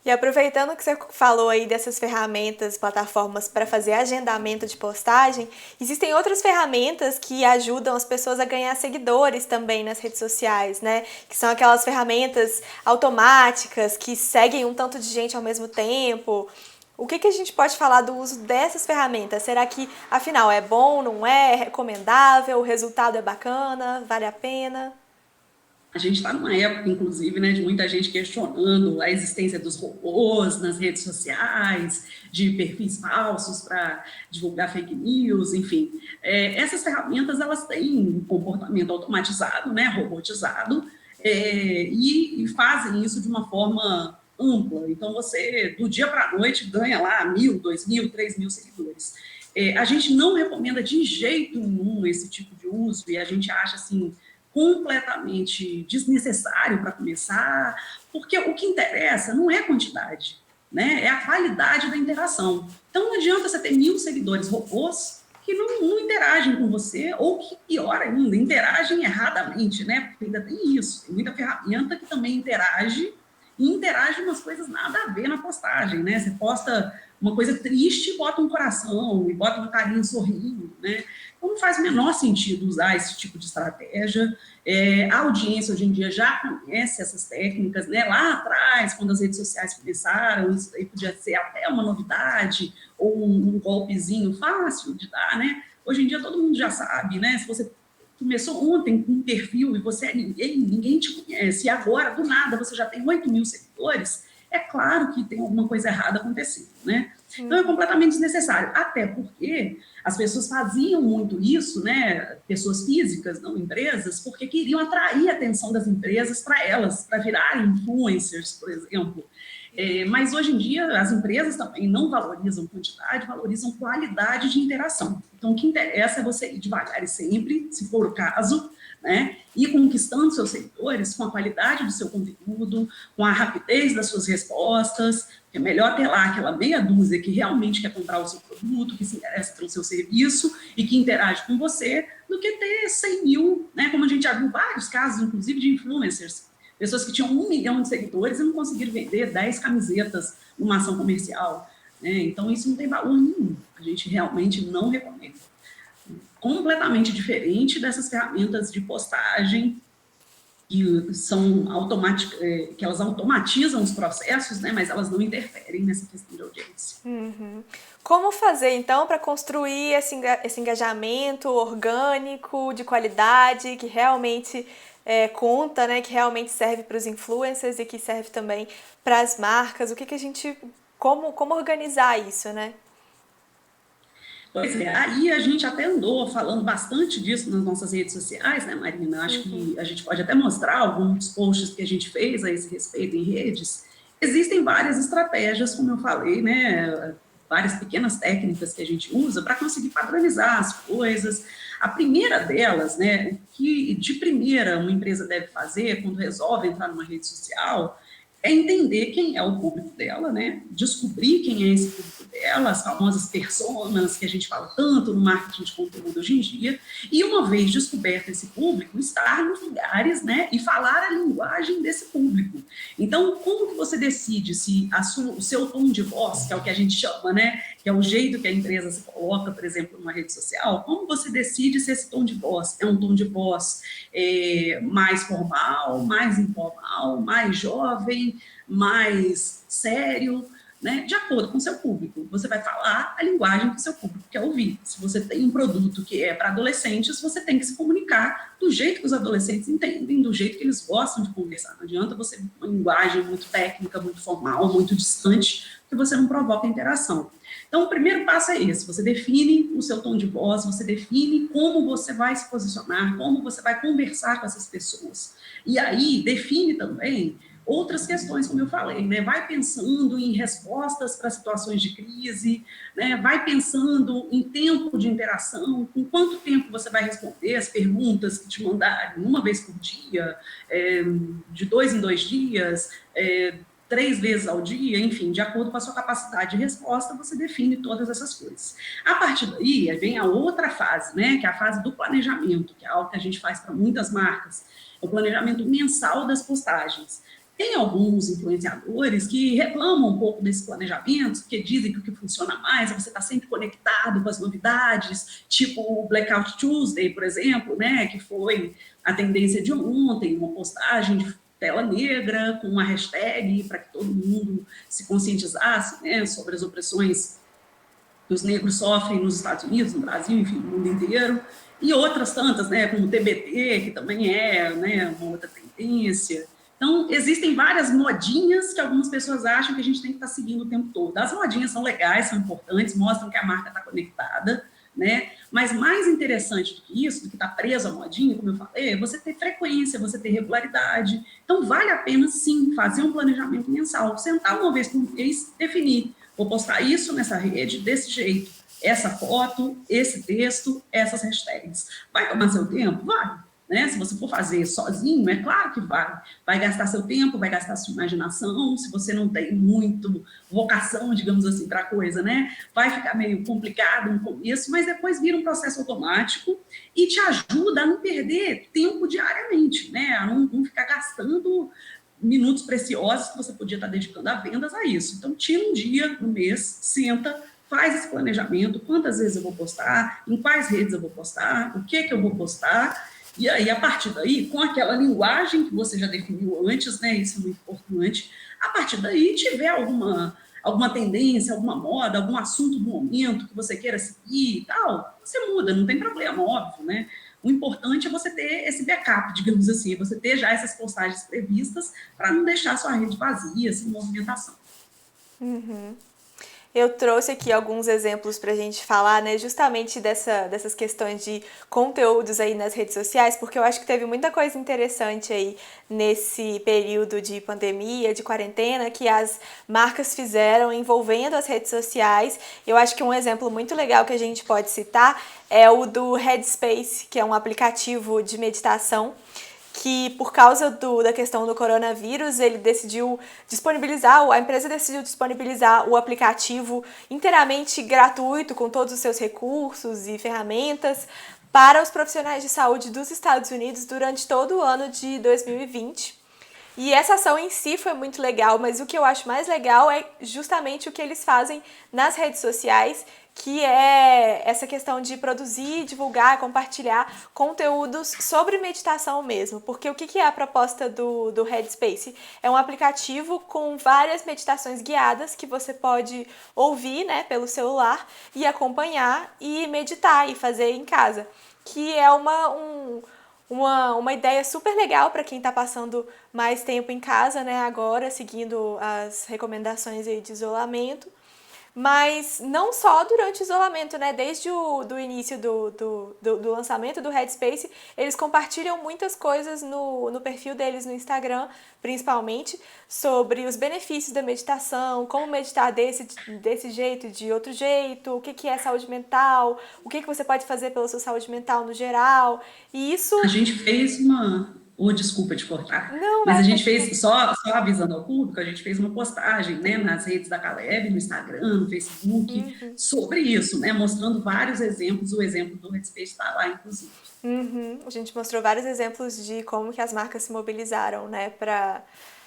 Speaker 1: E aproveitando que você falou aí dessas ferramentas, plataformas para fazer agendamento de postagem, existem outras ferramentas que ajudam as pessoas a ganhar seguidores também nas redes sociais, né? Que são aquelas ferramentas automáticas que seguem um tanto de gente ao mesmo tempo. O que a gente pode falar do uso dessas ferramentas? Será que, afinal, é bom, não é? É recomendável? O resultado é bacana? Vale a pena?
Speaker 2: A gente está numa época, inclusive, né, de muita gente questionando a existência dos robôs nas redes sociais, de perfis falsos para divulgar fake news, enfim. Essas ferramentas, elas têm um comportamento automatizado, né, robotizado, e fazem isso de uma forma ampla. Então, você, do dia para a noite, ganha lá 1.000, 2.000, 3.000 seguidores. A gente não recomenda de jeito nenhum esse tipo de uso, e a gente acha, assim, completamente desnecessário para começar, porque o que interessa não é a quantidade, né? É a qualidade da interação. Então, não adianta você ter 1.000 seguidores robôs que não interagem com você, ou que, pior ainda, interagem erradamente, né? Porque ainda tem isso. Tem muita ferramenta que também interage, e interage umas coisas nada a ver na postagem, né? Você posta uma coisa triste e bota um coração, e bota uma carinha sorrindo, né? Então não faz o menor sentido usar esse tipo de estratégia. A audiência hoje em dia já conhece essas técnicas, né? Lá atrás, quando as redes sociais começaram, isso aí podia ser até uma novidade, ou um golpezinho fácil de dar, né? Hoje em dia todo mundo já sabe, né? Se você começou ontem com um perfil e você é ninguém te conhece, e agora, do nada, você já tem 8 mil seguidores, é claro que tem alguma coisa errada acontecendo, né? Então é completamente desnecessário, até porque as pessoas faziam muito isso, né? Pessoas físicas, não empresas, porque queriam atrair a atenção das empresas para elas, para virarem influencers, por exemplo. Mas hoje em dia as empresas também não valorizam quantidade, valorizam qualidade de interação. Então o que interessa é você ir devagar e sempre, se for o caso, né, ir conquistando seus seguidores com a qualidade do seu conteúdo, com a rapidez das suas respostas. É melhor ter lá aquela meia dúzia que realmente quer comprar o seu produto, que se interessa pelo seu serviço e que interage com você, do que ter 100 mil, né, como a gente já viu vários casos, inclusive de influencers, pessoas que tinham 1 milhão de seguidores e não conseguiram vender 10 camisetas numa ação comercial, né? Então isso não tem valor nenhum, a gente realmente não recomenda. Completamente diferente dessas ferramentas de postagem que são que elas automatizam os processos, né, mas elas não interferem nessa questão de audiência.
Speaker 1: Como fazer, então, para construir esse engajamento orgânico, de qualidade, que realmente conta, né, que realmente serve para os influencers e que serve também para as marcas? Como organizar isso, né?
Speaker 2: Pois é, aí a gente até andou falando bastante disso nas nossas redes sociais, né, Marina? Acho que a gente pode até mostrar alguns posts que a gente fez a esse respeito em redes. Existem várias estratégias, como eu falei, né? Várias pequenas técnicas que a gente usa para conseguir padronizar as coisas. A primeira delas, né, que de primeira uma empresa deve fazer quando resolve entrar numa rede social, é entender quem é o público dela, né? Descobrir quem é esse público dela, as famosas personas que a gente fala tanto no marketing de conteúdo hoje em dia, e uma vez descoberto esse público, estar nos lugares, né? E falar a linguagem desse público. Então, como que você decide se o seu tom de voz, que é o que a gente chama, né? Que é o jeito que a empresa se coloca, por exemplo, numa rede social, como você decide se esse tom de voz é um tom de voz mais formal, mais informal, mais jovem, mais sério, né? De acordo com o seu público. Você vai falar a linguagem que o seu público quer ouvir. Se você tem um produto que é para adolescentes, você tem que se comunicar do jeito que os adolescentes entendem, do jeito que eles gostam de conversar. Não adianta você ter uma linguagem muito técnica, muito formal, muito distante, que você não provoca interação. Então, o primeiro passo é esse, você define o seu tom de voz, você define como você vai se posicionar, como você vai conversar com essas pessoas. E aí, define também outras questões, como eu falei, né? Vai pensando em respostas para situações de crise, né? Vai pensando em tempo de interação, com quanto tempo você vai responder as perguntas que te mandarem, uma vez por dia, de 2 em 2 dias, 3 vezes ao dia, enfim, de acordo com a sua capacidade de resposta, você define todas essas coisas. A partir daí, vem a outra fase, né, que é a fase do planejamento, que é algo que a gente faz para muitas marcas, é o planejamento mensal das postagens. Tem alguns influenciadores que reclamam um pouco desse planejamento, porque dizem que o que funciona mais é você estar sempre conectado com as novidades, tipo o Blackout Tuesday, por exemplo, né, que foi a tendência de ontem, uma postagem de tela negra, com uma hashtag para que todo mundo se conscientizasse, né, sobre as opressões que os negros sofrem nos Estados Unidos, no Brasil, enfim, no mundo inteiro, e outras tantas, né, como o TBT, que também é, né, uma outra tendência. Então, existem várias modinhas que algumas pessoas acham que a gente tem que estar seguindo o tempo todo. As modinhas são legais, são importantes, mostram que a marca está conectada, né? Mas mais interessante do que isso, do que estar preso à modinha, como eu falei, é você ter frequência, você ter regularidade. Então, vale a pena, sim, fazer um planejamento mensal, sentar uma vez por mês, definir, vou postar isso nessa rede desse jeito, essa foto, esse texto, essas hashtags. Vai tomar seu tempo? Vai. né? Se você for fazer sozinho, é claro que vai gastar seu tempo, vai gastar sua imaginação, se você não tem muito vocação, digamos assim, para a coisa, né? Vai ficar meio complicado no começo, mas depois vira um processo automático e te ajuda a não perder tempo diariamente, né? A não ficar gastando minutos preciosos que você podia estar dedicando a vendas a isso. Então, tira um dia no mês, senta, faz esse planejamento, quantas vezes eu vou postar, em quais redes eu vou postar, o que eu vou postar, e aí, a partir daí, com aquela linguagem que você já definiu antes, né, isso é muito importante, a partir daí, tiver alguma tendência, alguma moda, algum assunto do momento que você queira seguir e tal, você muda, não tem problema, óbvio, né? O importante é você ter esse backup, digamos assim, você ter já essas postagens previstas para não deixar a sua rede vazia, sem movimentação.
Speaker 1: Uhum. Eu trouxe aqui alguns exemplos para a gente falar, né, justamente dessas questões de conteúdos aí nas redes sociais, porque eu acho que teve muita coisa interessante aí nesse período de pandemia, de quarentena, que as marcas fizeram envolvendo as redes sociais. Eu acho que um exemplo muito legal que a gente pode citar é o do Headspace, que é um aplicativo de meditação que por causa da questão do coronavírus, ele decidiu disponibilizar, a empresa decidiu disponibilizar o aplicativo inteiramente gratuito, com todos os seus recursos e ferramentas, para os profissionais de saúde dos Estados Unidos durante todo o ano de 2020. E essa ação em si foi muito legal, mas o que eu acho mais legal é justamente o que eles fazem nas redes sociais, que é essa questão de produzir, divulgar, compartilhar conteúdos sobre meditação mesmo. Porque o que é a proposta do Headspace? É um aplicativo com várias meditações guiadas que você pode ouvir, né, pelo celular e acompanhar e meditar e fazer em casa. Que é uma ideia super legal para quem está passando mais tempo em casa, né, agora, seguindo as recomendações aí de isolamento. Mas não só durante o isolamento, né? Desde o do início do lançamento do Headspace, eles compartilham muitas coisas no perfil deles no Instagram, principalmente, sobre os benefícios da meditação, como meditar desse jeito e de outro jeito, o que é saúde mental, o que você pode fazer pela sua saúde mental no geral. E isso...
Speaker 2: A gente fez desculpa te cortar,
Speaker 1: Não,
Speaker 2: mas a
Speaker 1: vai,
Speaker 2: gente
Speaker 1: continua.
Speaker 2: fez, só avisando ao público, a gente fez uma postagem, né, nas redes da Caleb, no Instagram, no Facebook, sobre isso, né, mostrando vários exemplos, o exemplo do Headspace está lá, inclusive.
Speaker 1: A gente mostrou vários exemplos de como que as marcas se mobilizaram, né, para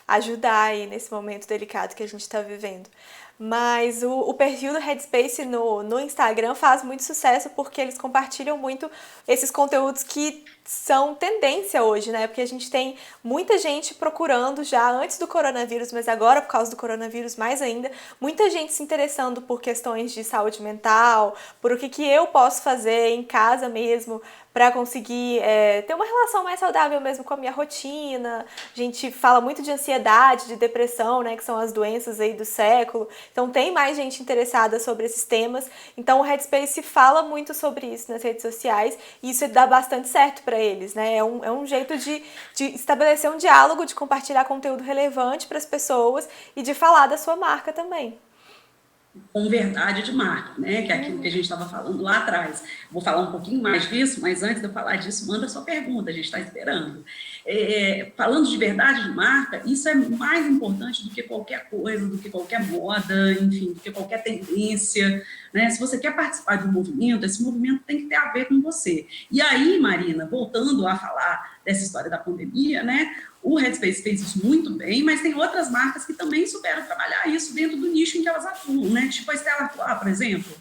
Speaker 1: ajudar aí nesse momento delicado que a gente está vivendo. Mas o perfil do Headspace no Instagram faz muito sucesso porque eles compartilham muito esses conteúdos que são tendência hoje, né? Porque a gente tem muita gente procurando já antes do coronavírus, mas agora por causa do coronavírus mais ainda, muita gente se interessando por questões de saúde mental, por o que eu posso fazer em casa mesmo para conseguir ter uma relação mais saudável mesmo com a minha rotina. A gente fala muito de ansiedade, de depressão, né, que são as doenças aí do século. Então tem mais gente interessada sobre esses temas. Então o Headspace fala muito sobre isso nas redes sociais e isso dá bastante certo para eles, né? É um jeito de estabelecer um diálogo, de compartilhar conteúdo relevante para as pessoas e de falar da sua marca também.
Speaker 2: Com verdade de marca, né? Que é aquilo que a gente estava falando lá atrás. Vou falar um pouquinho mais disso, mas antes de eu falar disso, manda a sua pergunta, a gente está esperando. Falando de verdade de marca, isso é mais importante do que qualquer coisa, do que qualquer moda, enfim, do que qualquer tendência, né? Se você quer participar de um movimento, esse movimento tem que ter a ver com você. E aí, Marina, voltando a falar dessa história da pandemia, né? O Headspace fez isso muito bem, mas tem outras marcas que também souberam trabalhar isso dentro do nicho em que elas atuam, né? Tipo a Stella Artois, por exemplo.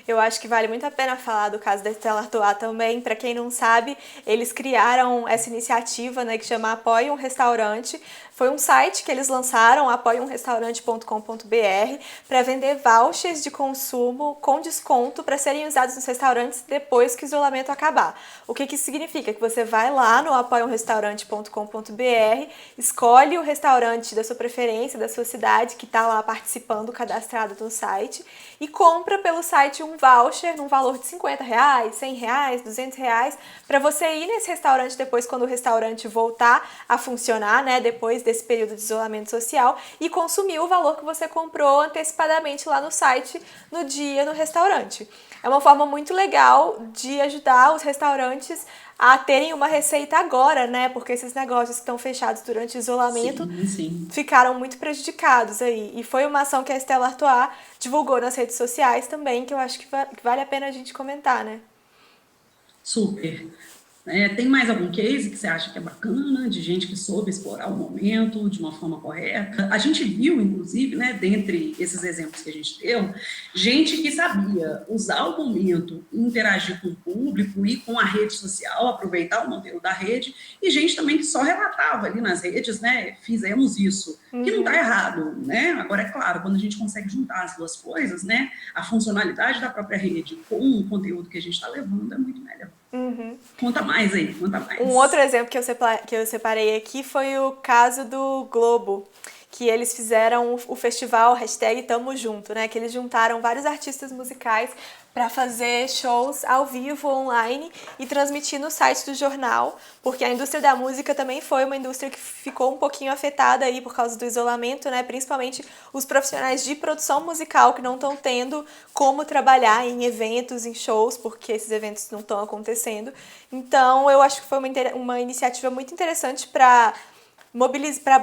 Speaker 1: Eu acho que vale muito a pena falar do caso da Stella Artois também. Para quem não sabe, eles criaram essa iniciativa, né, que chama Apoie um Restaurante. Foi um site que eles lançaram, apoieumrestaurante.com.br, para vender vouchers de consumo com desconto para serem usados nos restaurantes depois que o isolamento acabar. O que isso significa? Que você vai lá no apoieumrestaurante.com.br, escolhe o restaurante da sua preferência, da sua cidade, que está lá participando, cadastrado no site, e compra pelo site um voucher num valor de R$50, R$100, R$200, para você ir nesse restaurante depois, quando o restaurante voltar a funcionar, né, depois desse período de isolamento social e consumir o valor que você comprou antecipadamente lá no site, no dia, no restaurante. É uma forma muito legal de ajudar os restaurantes a terem uma receita agora, né? Porque esses negócios que estão fechados durante o isolamento
Speaker 2: Sim, sim.
Speaker 1: ficaram muito prejudicados aí. E foi uma ação que a Stella Artois divulgou nas redes sociais também, que eu acho que vale a pena a gente comentar, né?
Speaker 2: Super. Tem mais algum case que você acha que é bacana, de gente que soube explorar o momento de uma forma correta? A gente viu, inclusive, né, dentre esses exemplos que a gente deu, gente que sabia usar o momento, interagir com o público e com a rede social, aproveitar o modelo da rede, e gente também que só relatava ali nas redes, né, fizemos isso, que não está errado, né? Agora, é claro, quando a gente consegue juntar as duas coisas, né, a funcionalidade da própria rede com o conteúdo que a gente está levando é muito melhor. Conta mais aí, conta mais.
Speaker 1: Um outro exemplo que eu separei aqui foi o caso do Globo, que eles fizeram o festival #Tamo Junto, né? Que eles juntaram vários artistas musicais para fazer shows ao vivo, online e transmitir no site do jornal, porque a indústria da música também foi uma indústria que ficou um pouquinho afetada aí por causa do isolamento, né? Principalmente os profissionais de produção musical que não estão tendo como trabalhar em eventos, em shows, porque esses eventos não estão acontecendo. Então, eu acho que foi uma iniciativa muito interessante para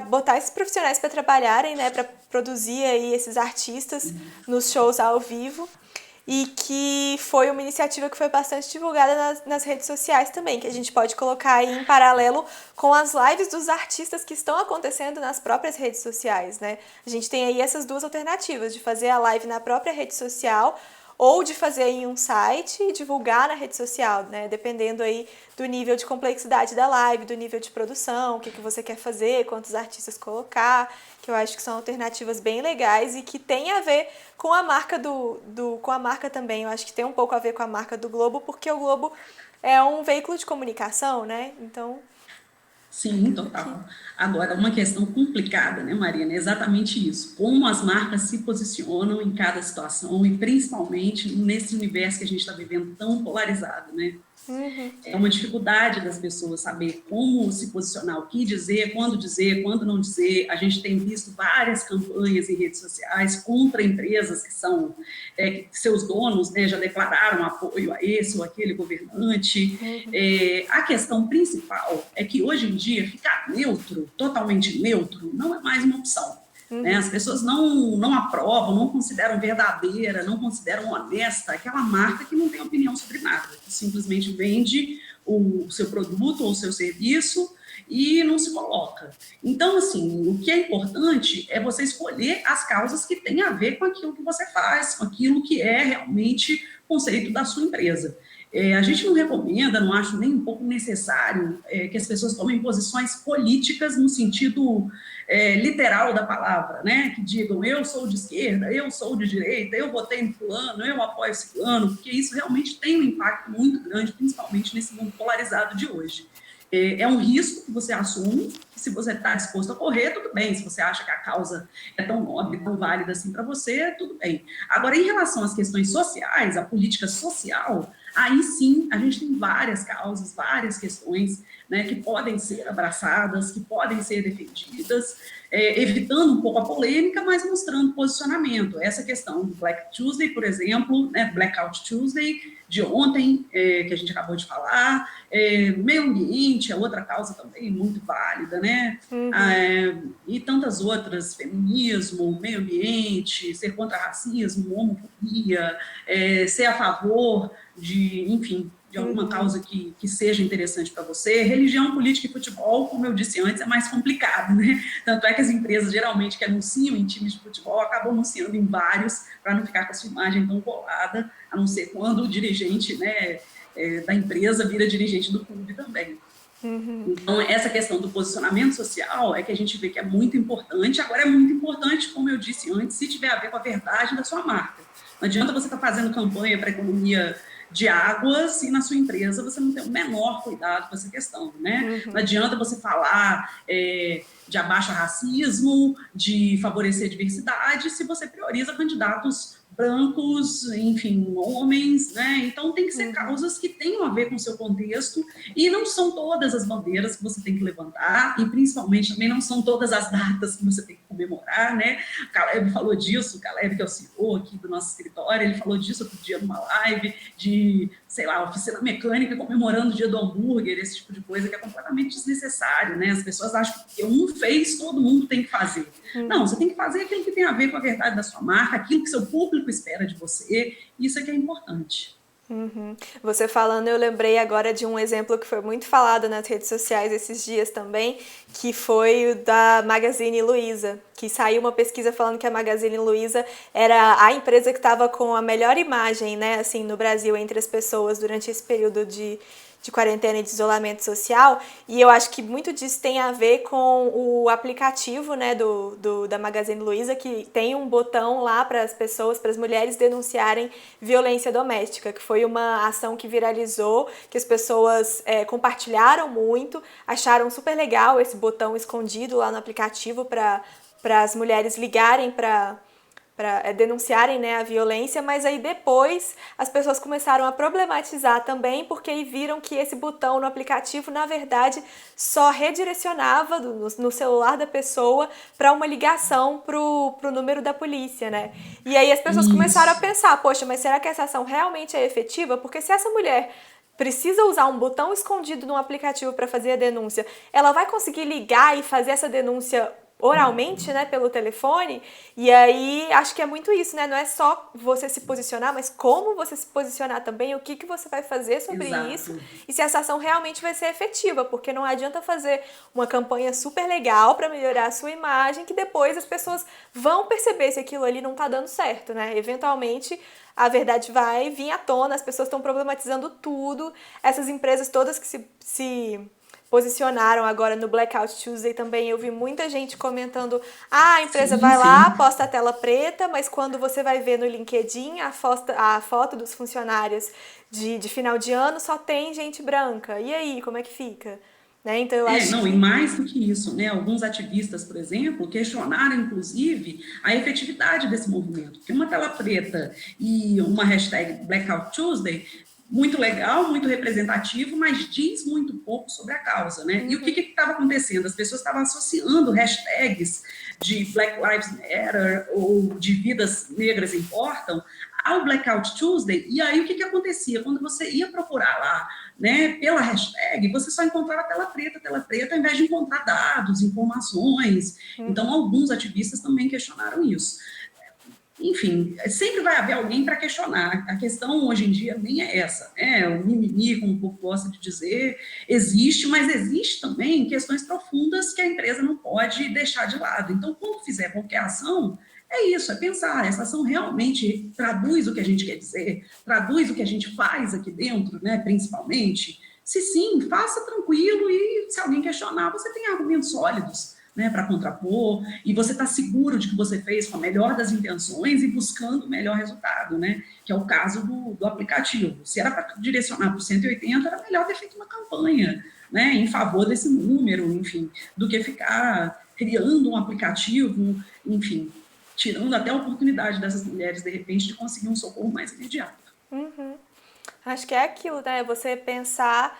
Speaker 1: botar esses profissionais para trabalharem, né, para produzir aí esses artistas nos shows ao vivo, e que foi uma iniciativa que foi bastante divulgada nas redes sociais também, que a gente pode colocar aí em paralelo com as lives dos artistas que estão acontecendo nas próprias redes sociais, né? A gente tem aí essas duas alternativas, de fazer a live na própria rede social ou de fazer em um site e divulgar na rede social, né? Dependendo aí do nível de complexidade da live, do nível de produção, o que você quer fazer, quantos artistas colocar, que eu acho que são alternativas bem legais e que tem a ver com a marca com a marca também. Eu acho que tem um pouco a ver com a marca do Globo, porque o Globo é um veículo de comunicação, né? Então,
Speaker 2: Sim, total. Agora, uma questão complicada, né, Marina? É exatamente isso. Como as marcas se posicionam em cada situação e principalmente nesse universo que a gente está vivendo tão polarizado, né? É uma dificuldade das pessoas saber como se posicionar, o que dizer, quando não dizer. A gente tem visto várias campanhas em redes sociais contra empresas que são, que seus donos, né, já declararam apoio a esse ou aquele governante. A questão principal é que hoje em dia ficar neutro, totalmente neutro, não é mais uma opção. Né? As pessoas não aprovam, não consideram verdadeira, não consideram honesta aquela marca que não tem opinião sobre nada, que simplesmente vende o seu produto ou o seu serviço e não se coloca. Então, assim, o que é importante é você escolher as causas que têm a ver com aquilo que você faz, com aquilo que é realmente o conceito da sua empresa. A gente não recomenda, não acho nem um pouco necessário que as pessoas tomem posições políticas no sentido literal da palavra, né? Que digam, eu sou de esquerda, eu sou de direita, eu votei em fulano, eu apoio esse fulano, porque isso realmente tem um impacto muito grande, principalmente nesse mundo polarizado de hoje. É um risco que você assume, que se você está disposto a correr, tudo bem. Se você acha que a causa é tão nobre, tão válida assim para você, tudo bem. Agora, em relação às questões sociais, a política social, aí sim, a gente tem várias causas, várias questões, né, que podem ser abraçadas, que podem ser defendidas, evitando um pouco a polêmica, mas mostrando posicionamento. Essa questão do Black Tuesday, por exemplo, né, Blackout Tuesday, de ontem, que a gente acabou de falar, meio ambiente é outra causa também muito válida, né? E tantas outras, feminismo, meio ambiente, ser contra racismo, homofobia, ser a favor de, enfim, de alguma causa que seja interessante para você. Religião, política e futebol, como eu disse antes, é mais complicado, né? Tanto é que as empresas, geralmente, que anunciam em times de futebol, acabam anunciando em vários, para não ficar com a sua imagem tão colada, a não ser quando o dirigente, né, da empresa vira dirigente do clube também. Então, essa questão do posicionamento social é que a gente vê que é muito importante. Agora, é muito importante, como eu disse antes, se tiver a ver com a verdade da sua marca. Não adianta você estar fazendo campanha para a economia de águas e na sua empresa você não tem o menor cuidado com essa questão, né? Não adianta você falar de abaixo racismo, de favorecer a diversidade, se você prioriza candidatos brancos, enfim, homens, né? Então tem que ser causas que tenham a ver com o seu contexto e não são todas as bandeiras que você tem que levantar e principalmente também não são todas as datas que você tem que comemorar, né? O Caleb falou disso, o Caleb que é o CEO aqui do nosso escritório, ele falou disso outro dia numa live de, sei lá, oficina mecânica comemorando o dia do hambúrguer, esse tipo de coisa que é completamente desnecessário, né? As pessoas acham que um fez, todo mundo tem que fazer. Não, você tem que fazer aquilo que tem a ver com a verdade da sua marca, aquilo que seu público espera de você, isso é que é importante.
Speaker 1: Você falando, eu lembrei agora de um exemplo que foi muito falado nas redes sociais esses dias também, que foi o da Magazine Luiza, que saiu uma pesquisa falando que a Magazine Luiza era a empresa que estava com a melhor imagem, né, assim, no Brasil entre as pessoas durante esse período de quarentena e de isolamento social, e eu acho que muito disso tem a ver com o aplicativo, né, da Magazine Luiza, que tem um botão lá para as pessoas, para as mulheres denunciarem violência doméstica, que foi uma ação que viralizou, que as pessoas compartilharam muito, acharam super legal esse botão escondido lá no aplicativo para as mulheres ligarem para denunciarem, né, a violência, mas aí depois as pessoas começaram a problematizar também, porque aí viram que esse botão no aplicativo, na verdade, só redirecionava no celular da pessoa para uma ligação pro número da polícia, né? E aí as pessoas começaram a
Speaker 2: Isso.
Speaker 1: pensar, poxa, mas será que essa ação realmente é efetiva? Porque se essa mulher precisa usar um botão escondido no aplicativo para fazer a denúncia, ela vai conseguir ligar e fazer essa denúncia oralmente, né, pelo telefone, e aí acho que é muito isso, né, não é só você se posicionar, mas como você se posicionar também, o que você vai fazer sobre isso,
Speaker 2: Exato.
Speaker 1: e se essa ação realmente vai ser efetiva, porque não adianta fazer uma campanha super legal para melhorar a sua imagem, que depois as pessoas vão perceber se aquilo ali não tá dando certo, né, eventualmente a verdade vai vir à tona, as pessoas estão problematizando tudo, essas empresas todas que se posicionaram agora no Blackout Tuesday também, eu vi muita gente comentando, a empresa
Speaker 2: Sim,
Speaker 1: vai lá,
Speaker 2: sim.
Speaker 1: posta a tela preta, mas quando você vai ver no LinkedIn a foto dos funcionários de final de ano, só tem gente branca. E aí, como é que fica? Né? Então eu acho
Speaker 2: Não, e
Speaker 1: que...
Speaker 2: mais do que isso, né? Alguns ativistas, por exemplo, questionaram, inclusive, a efetividade desse movimento. Porque uma tela preta e uma hashtag Blackout Tuesday, muito legal, muito representativo, mas diz muito pouco sobre a causa, né? E o que estava acontecendo? As pessoas estavam associando hashtags de Black Lives Matter ou de vidas negras importam ao Blackout Tuesday, e aí o que acontecia? Quando você ia procurar lá, né, pela hashtag, você só encontrava tela preta, ao invés de encontrar dados, informações. Então, alguns ativistas também questionaram isso. Enfim, sempre vai haver alguém para questionar. A questão hoje em dia nem é essa, né? O mimimi, como o povo gosta de dizer, existe, mas existe também questões profundas que a empresa não pode deixar de lado. Então, quando fizer qualquer ação, é isso, é pensar, essa ação realmente traduz o que a gente quer dizer, traduz o que a gente faz aqui dentro, né, principalmente. Se sim, faça tranquilo e se alguém questionar, você tem argumentos sólidos, né, para contrapor, e você está seguro de que você fez com a melhor das intenções e buscando o melhor resultado, né, que é o caso do aplicativo. Se era para direcionar para o 180, era melhor ter feito uma campanha, né, em favor desse número, enfim, do que ficar criando um aplicativo, enfim, tirando até a oportunidade dessas mulheres, de repente, de conseguir um socorro mais imediato.
Speaker 1: Acho que é aquilo, né? Você pensar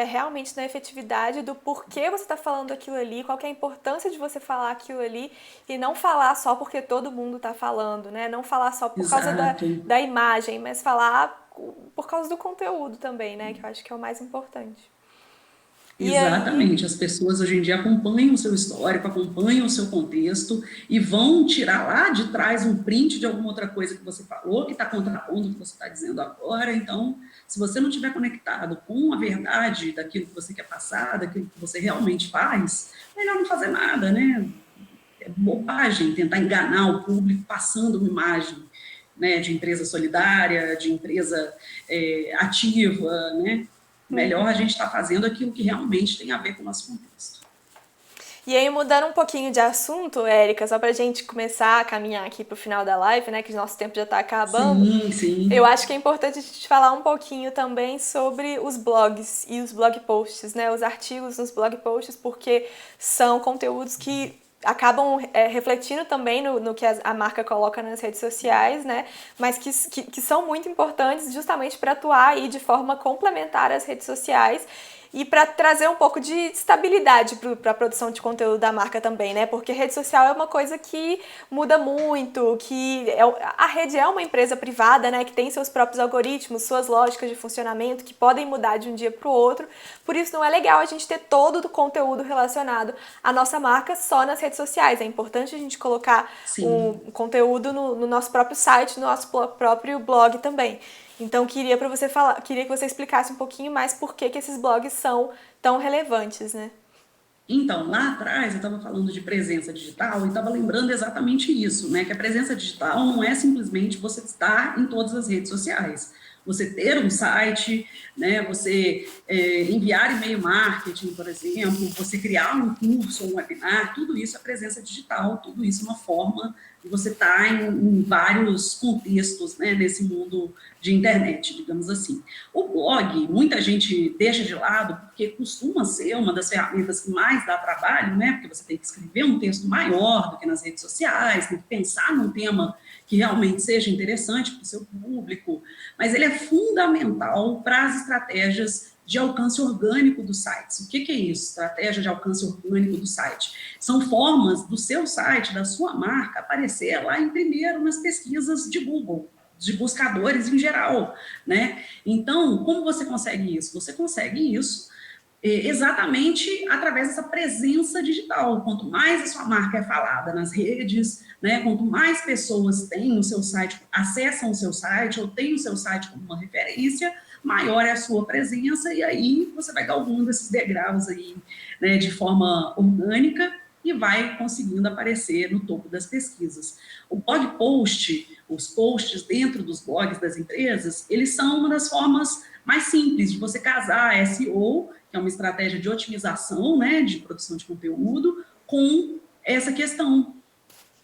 Speaker 1: realmente na efetividade do porquê você está falando aquilo ali, qual que é a importância de você falar aquilo ali e não falar só porque todo mundo está falando, né? Não falar só por causa
Speaker 2: Exato.
Speaker 1: da imagem, mas falar por causa do conteúdo também, né? Que eu acho que é o mais importante. E aí,
Speaker 2: Exatamente. As pessoas hoje em dia acompanham o seu histórico, acompanham o seu contexto e vão tirar lá de trás um print de alguma outra coisa que você falou, que está contrapondo o que você está dizendo agora. Então, se você não estiver conectado com a verdade daquilo que você quer passar, daquilo que você realmente faz, melhor não fazer nada, né? É bobagem tentar enganar o público passando uma imagem, né, de empresa solidária, de empresa ativa, né? Melhor a gente estar fazendo aquilo que realmente tem a ver com o nosso contexto.
Speaker 1: e aí, mudando um pouquinho de assunto, Érica, só pra gente começar a caminhar aqui pro final da live, né, que o nosso tempo já tá acabando,
Speaker 2: Sim,
Speaker 1: eu
Speaker 2: sim.
Speaker 1: acho que é importante a gente falar um pouquinho também sobre os blogs e os blog posts, né, os artigos nos blog posts, porque são conteúdos que acabam refletindo também no que a marca coloca nas redes sociais, né? Mas que são muito importantes justamente para atuar aí de forma complementar às redes sociais e para trazer um pouco de estabilidade para a produção de conteúdo da marca também, né? Porque rede social é uma coisa que muda muito, a rede é uma empresa privada, né? Que tem seus próprios algoritmos, suas lógicas de funcionamento que podem mudar de um dia para o outro. Por isso não é legal a gente ter todo o conteúdo relacionado à nossa marca só nas redes sociais. É importante a gente colocar
Speaker 2: Sim.
Speaker 1: um conteúdo no nosso próprio site, no nosso próprio blog também. Então queria que você explicasse um pouquinho mais por que esses blogs são tão relevantes, né?
Speaker 2: Então, lá atrás eu estava falando de presença digital e estava lembrando exatamente isso, né? Que a presença digital não é simplesmente você estar em todas as redes sociais. Você ter um site, né? Você enviar e-mail marketing, por exemplo, você criar um curso, um webinar, tudo isso é presença digital, tudo isso é uma forma de você estar em vários contextos, né? Nesse mundo de internet, digamos assim. O blog, muita gente deixa de lado, porque costuma ser uma das ferramentas que mais dá trabalho, né? Porque você tem que escrever um texto maior do que nas redes sociais, tem que pensar num tema que realmente seja interessante para o seu público, mas ele é fundamental para as estratégias de alcance orgânico dos sites. O que é isso? Estratégia de alcance orgânico do site. São formas do seu site, da sua marca, aparecer lá em primeiro nas pesquisas de Google, de buscadores em geral, né? Então, como você consegue isso? Você consegue isso exatamente através dessa presença digital. Quanto mais a sua marca é falada nas redes, né, quanto mais pessoas têm o seu site, acessam o seu site ou têm o seu site como uma referência, maior é a sua presença e aí você vai galgando esses degraus aí, né, de forma orgânica e vai conseguindo aparecer no topo das pesquisas. O blog post, os posts dentro dos blogs das empresas, eles são uma das formas mais simples de você casar SEO, que é uma estratégia de otimização, né, de produção de conteúdo, com essa questão,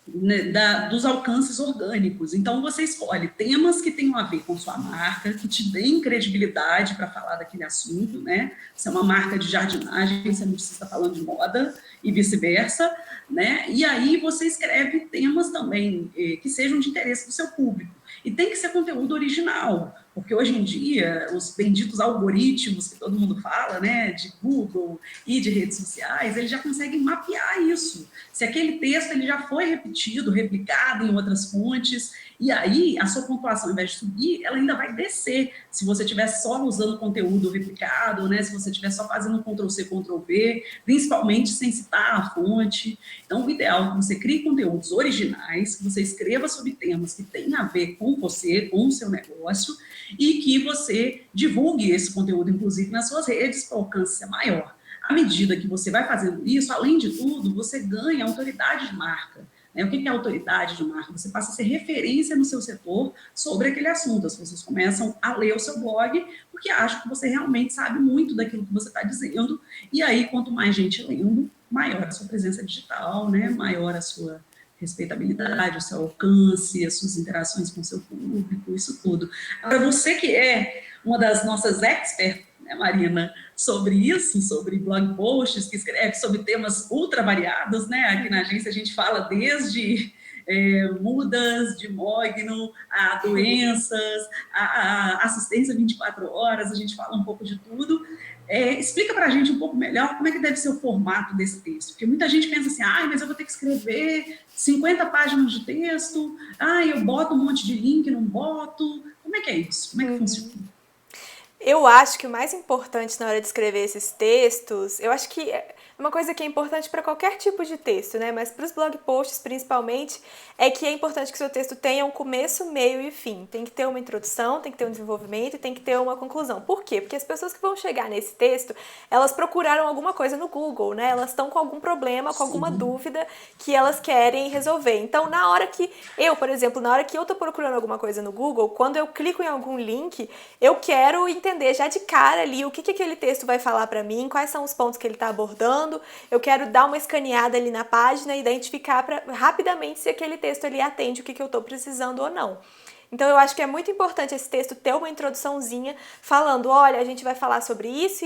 Speaker 2: né, dos alcances orgânicos. Então, você escolhe temas que tenham a ver com sua marca, que te deem credibilidade para falar daquele assunto, né? Se é uma marca de jardinagem, você não precisa estar falando de moda e vice-versa, né? E aí você escreve temas também que sejam de interesse do seu público. E tem que ser conteúdo original, porque hoje em dia os benditos algoritmos que todo mundo fala, né, de Google e de redes sociais, eles já conseguem mapear isso. Se aquele texto ele já foi repetido, replicado em outras fontes, e aí a sua pontuação, ao invés de subir, ela ainda vai descer. Se você estiver só usando conteúdo replicado, né, se você estiver só fazendo Ctrl+C, Ctrl+V, principalmente sem citar a fonte. Então, o ideal é que você crie conteúdos originais, que você escreva sobre temas que têm a ver com você, com o seu negócio, e que você divulgue esse conteúdo, inclusive, nas suas redes, para o alcance ser maior. À medida que você vai fazendo isso, além de tudo, você ganha autoridade de marca. Né? O que é autoridade de marca? Você passa a ser referência no seu setor sobre aquele assunto. As pessoas começam a ler o seu blog porque acham que você realmente sabe muito daquilo que você está dizendo. E aí, quanto mais gente lendo, maior a sua presença digital, né? Maior a sua respeitabilidade, o seu alcance, as suas interações com o seu público, isso tudo. Agora, você que é uma das nossas experts, né, Marina, sobre isso, sobre blog posts, que escreve sobre temas ultra variados, né? Aqui na agência a gente fala desde mudas de mogno, a doenças, a assistência 24 horas, a gente fala um pouco de tudo. Explica para a gente um pouco melhor como é que deve ser o formato desse texto, porque muita gente pensa assim, mas eu vou ter que escrever 50 páginas de texto, eu boto um monte de link, não boto, como é que é isso? Como é que funciona?
Speaker 1: Eu acho que o mais importante na hora de escrever esses textos, eu acho que é uma coisa que é importante para qualquer tipo de texto, né? Mas para os blog posts principalmente, é que é importante que o seu texto tenha um começo, meio e fim. Tem que ter uma introdução, tem que ter um desenvolvimento e tem que ter uma conclusão. Por quê? Porque as pessoas que vão chegar nesse texto, elas procuraram alguma coisa no Google, né? Elas estão com algum problema, com alguma dúvida que elas querem resolver. Então, na hora que por exemplo, na hora que eu tô procurando alguma coisa no Google, quando eu clico em algum link, eu quero entender já de cara ali o que aquele texto vai falar para mim, quais são os pontos que ele está abordando. Eu quero dar uma escaneada ali na página e identificar rapidamente se aquele texto ali atende o que eu estou precisando ou não. Então eu acho que é muito importante esse texto ter uma introduçãozinha falando, olha, a gente vai falar sobre isso,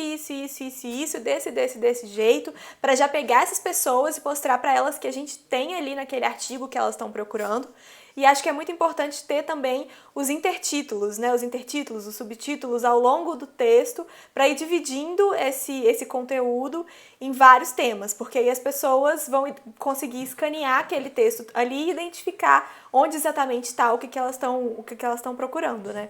Speaker 1: desse jeito, para já pegar essas pessoas e mostrar para elas que a gente tem ali naquele artigo que elas estão procurando. E acho que é muito importante ter também os intertítulos, né? Os intertítulos, os subtítulos ao longo do texto, para ir dividindo esse conteúdo em vários temas, porque aí as pessoas vão conseguir escanear aquele texto ali e identificar onde exatamente está o que elas estão procurando, né?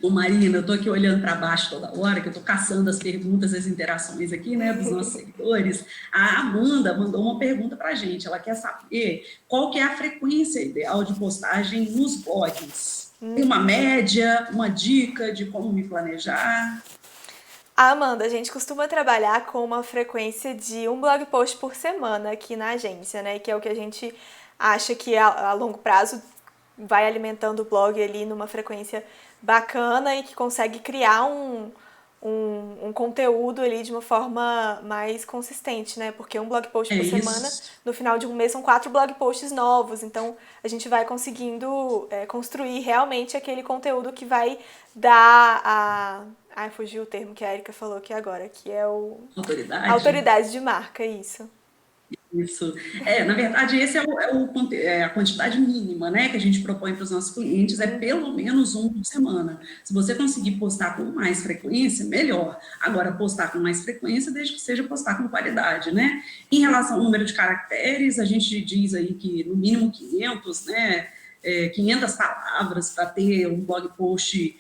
Speaker 2: Ô Marina, eu estou aqui olhando para baixo toda hora, que eu estou caçando as perguntas, as interações aqui, né, dos nossos seguidores. A Amanda mandou uma pergunta para a gente. Ela quer saber qual que é a frequência ideal de postagem nos blogs. Tem uma média, uma dica de como me planejar?
Speaker 1: Amanda, a gente costuma trabalhar com uma frequência de um blog post por semana aqui na agência, né? Que é o que a gente acha que a longo prazo vai alimentando o blog ali numa frequência bacana e que consegue criar um conteúdo ali de uma forma mais consistente, né? Porque um blog post
Speaker 2: É
Speaker 1: por semana,
Speaker 2: isso.
Speaker 1: no final de um mês, são 4 blog posts novos. Então, a gente vai conseguindo construir realmente aquele conteúdo que vai dar a... Ai, fugiu o termo que a Erika falou aqui agora, que é a
Speaker 2: Autoridade?
Speaker 1: autoridade de marca, isso.
Speaker 2: Isso. Na verdade, esse é a quantidade mínima, né, que a gente propõe para os nossos clientes, é pelo menos um por semana. Se você conseguir postar com mais frequência, melhor. Agora, postar com mais frequência, desde que seja postar com qualidade, né? Em relação ao número de caracteres, a gente diz aí que no mínimo 500, né, 500 palavras para ter um blog post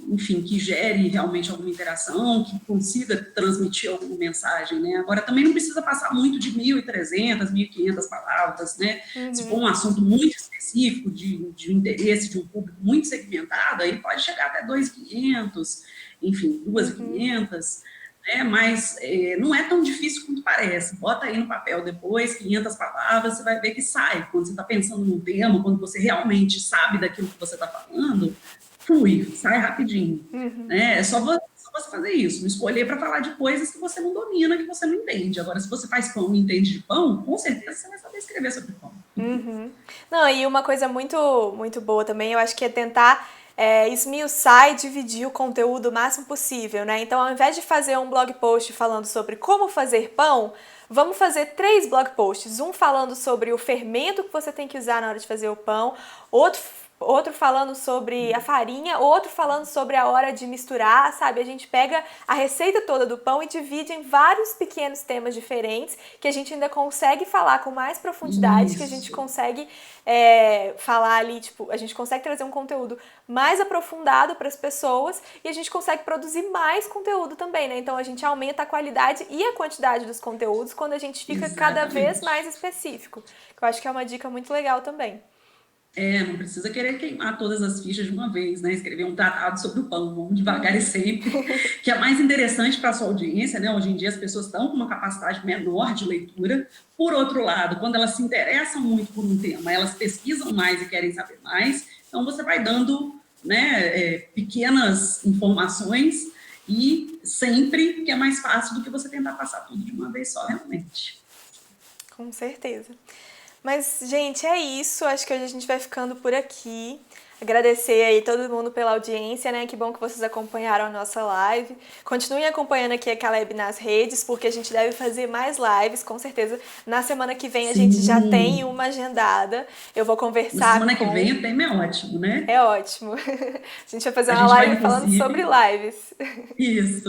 Speaker 2: enfim, que gere realmente alguma interação, que consiga transmitir alguma mensagem, né? Agora, também não precisa passar muito de 1.300, 1.500 palavras, né? Se for um assunto muito específico, de interesse de um público muito segmentado, aí pode chegar até 2.500, enfim, 2.500, né? Mas não é tão difícil quanto parece. Bota aí no papel depois, 500 palavras, você vai ver que sai. Quando você está pensando num tema, quando você realmente sabe daquilo que você está falando, flui, sai rapidinho. Né? É só você fazer isso, não escolher para falar de coisas que você não domina, que você não entende. Agora, se você faz pão e entende de pão, com certeza você vai saber escrever sobre pão.
Speaker 1: Não, e uma coisa muito, muito boa também, eu acho que é tentar esmiuçar e dividir o conteúdo o máximo possível, né? Então, ao invés de fazer um blog post falando sobre como fazer pão, vamos fazer 3 blog posts. Um falando sobre o fermento que você tem que usar na hora de fazer o pão, outro falando sobre a farinha, outro falando sobre a hora de misturar, sabe? A gente pega a receita toda do pão e divide em vários pequenos temas diferentes que a gente ainda consegue falar com mais profundidade, que a gente
Speaker 2: Isso.
Speaker 1: consegue falar ali, tipo, a gente consegue trazer um conteúdo mais aprofundado para as pessoas e a gente consegue produzir mais conteúdo também, né? Então a gente aumenta a qualidade e a quantidade dos conteúdos quando a gente fica cada vez
Speaker 2: Exatamente.
Speaker 1: mais específico, que eu acho que é uma dica muito legal também.
Speaker 2: Não precisa querer queimar todas as fichas de uma vez, né? Escrever um tratado sobre o pão, vamos devagar e sempre, que é mais interessante para a sua audiência, né? Hoje em dia as pessoas estão com uma capacidade menor de leitura. Por outro lado, quando elas se interessam muito por um tema, elas pesquisam mais e querem saber mais, então você vai dando, né, pequenas informações e sempre que é mais fácil do que você tentar passar tudo de uma vez só, realmente.
Speaker 1: Com certeza. Mas, gente, é isso. Acho que hoje a gente vai ficando por aqui. Agradecer aí todo mundo pela audiência, né? Que bom que vocês acompanharam a nossa live. Continuem acompanhando aqui a Caleb nas redes, porque a gente deve fazer mais lives, com certeza. Na semana que vem a gente já tem
Speaker 2: Sim.
Speaker 1: uma agendada. Eu vou
Speaker 2: Na
Speaker 1: conversar
Speaker 2: semana que vem
Speaker 1: com...
Speaker 2: o tema é ótimo, né?
Speaker 1: É ótimo. A gente vai fazer
Speaker 2: A
Speaker 1: uma
Speaker 2: gente vai,
Speaker 1: live falando sobre
Speaker 2: inclusive,
Speaker 1: lives.
Speaker 2: isso,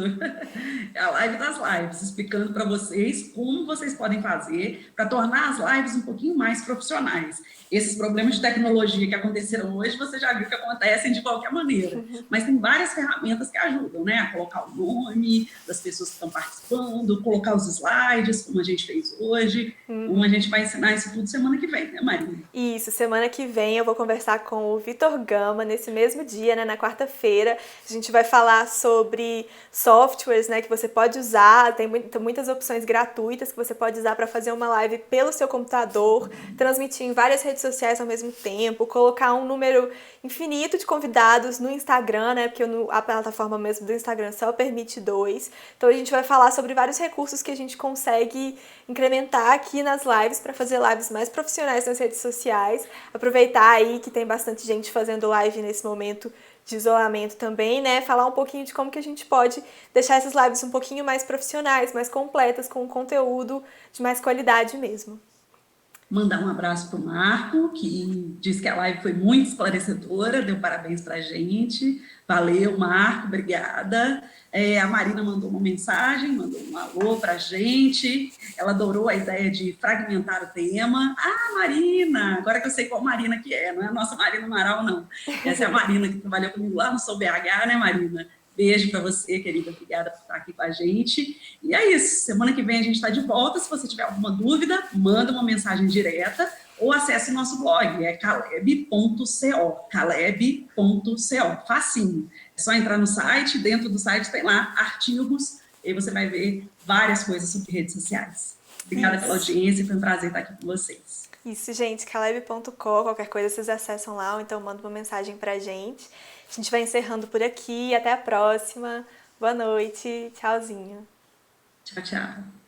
Speaker 2: é a live das lives, explicando para vocês como vocês podem fazer para tornar as lives um pouquinho mais profissionais. Esses problemas de tecnologia que aconteceram hoje, você já viu que acontecem de qualquer maneira, mas tem várias ferramentas que ajudam, né? A colocar o nome das pessoas que estão participando, colocar os slides, como a gente fez hoje. Então, a gente vai ensinar isso tudo semana que vem, né, Marina?
Speaker 1: Isso, semana que vem eu vou conversar com o Vitor Gama, nesse mesmo dia, né, na quarta-feira. A gente vai falar sobre softwares, né, que você pode usar, tem muitas opções gratuitas que você pode usar para fazer uma live pelo seu computador, transmitir em várias redes sociais ao mesmo tempo, colocar um número infinito de convidados no Instagram, né? Porque a plataforma mesmo do Instagram só permite 2. Então a gente vai falar sobre vários recursos que a gente consegue incrementar aqui nas lives para fazer lives mais profissionais nas redes sociais. Aproveitar aí que tem bastante gente fazendo live nesse momento de isolamento também, né? Falar um pouquinho de como que a gente pode deixar essas lives um pouquinho mais profissionais, mais completas, com conteúdo de mais qualidade mesmo.
Speaker 2: Mandar um abraço para o Marco, que disse que a live foi muito esclarecedora, deu parabéns para a gente. Valeu, Marco, obrigada. A Marina mandou uma mensagem, mandou um alô para a gente. Ela adorou a ideia de fragmentar o tema. Ah, Marina! Agora que eu sei qual Marina que é, não é a nossa Marina Amaral, não. Essa é a Marina que trabalhou comigo lá no Sou BH, né, Marina? Beijo para você, querida. Obrigada por estar aqui com a gente. E é isso. Semana que vem a gente está de volta. Se você tiver alguma dúvida, manda uma mensagem direta ou acesse nosso blog. É caleb.co. Caleb.co. Facinho. É só entrar no site. Dentro do site tem lá artigos. E aí você vai ver várias coisas sobre redes sociais. Obrigada pela audiência. Foi um prazer estar aqui com vocês.
Speaker 1: Isso, gente. Caleb.co. Qualquer coisa vocês acessam lá ou então manda uma mensagem pra gente. A gente vai encerrando por aqui. Até a próxima. Boa noite. Tchauzinho.
Speaker 2: Tchau, tchau.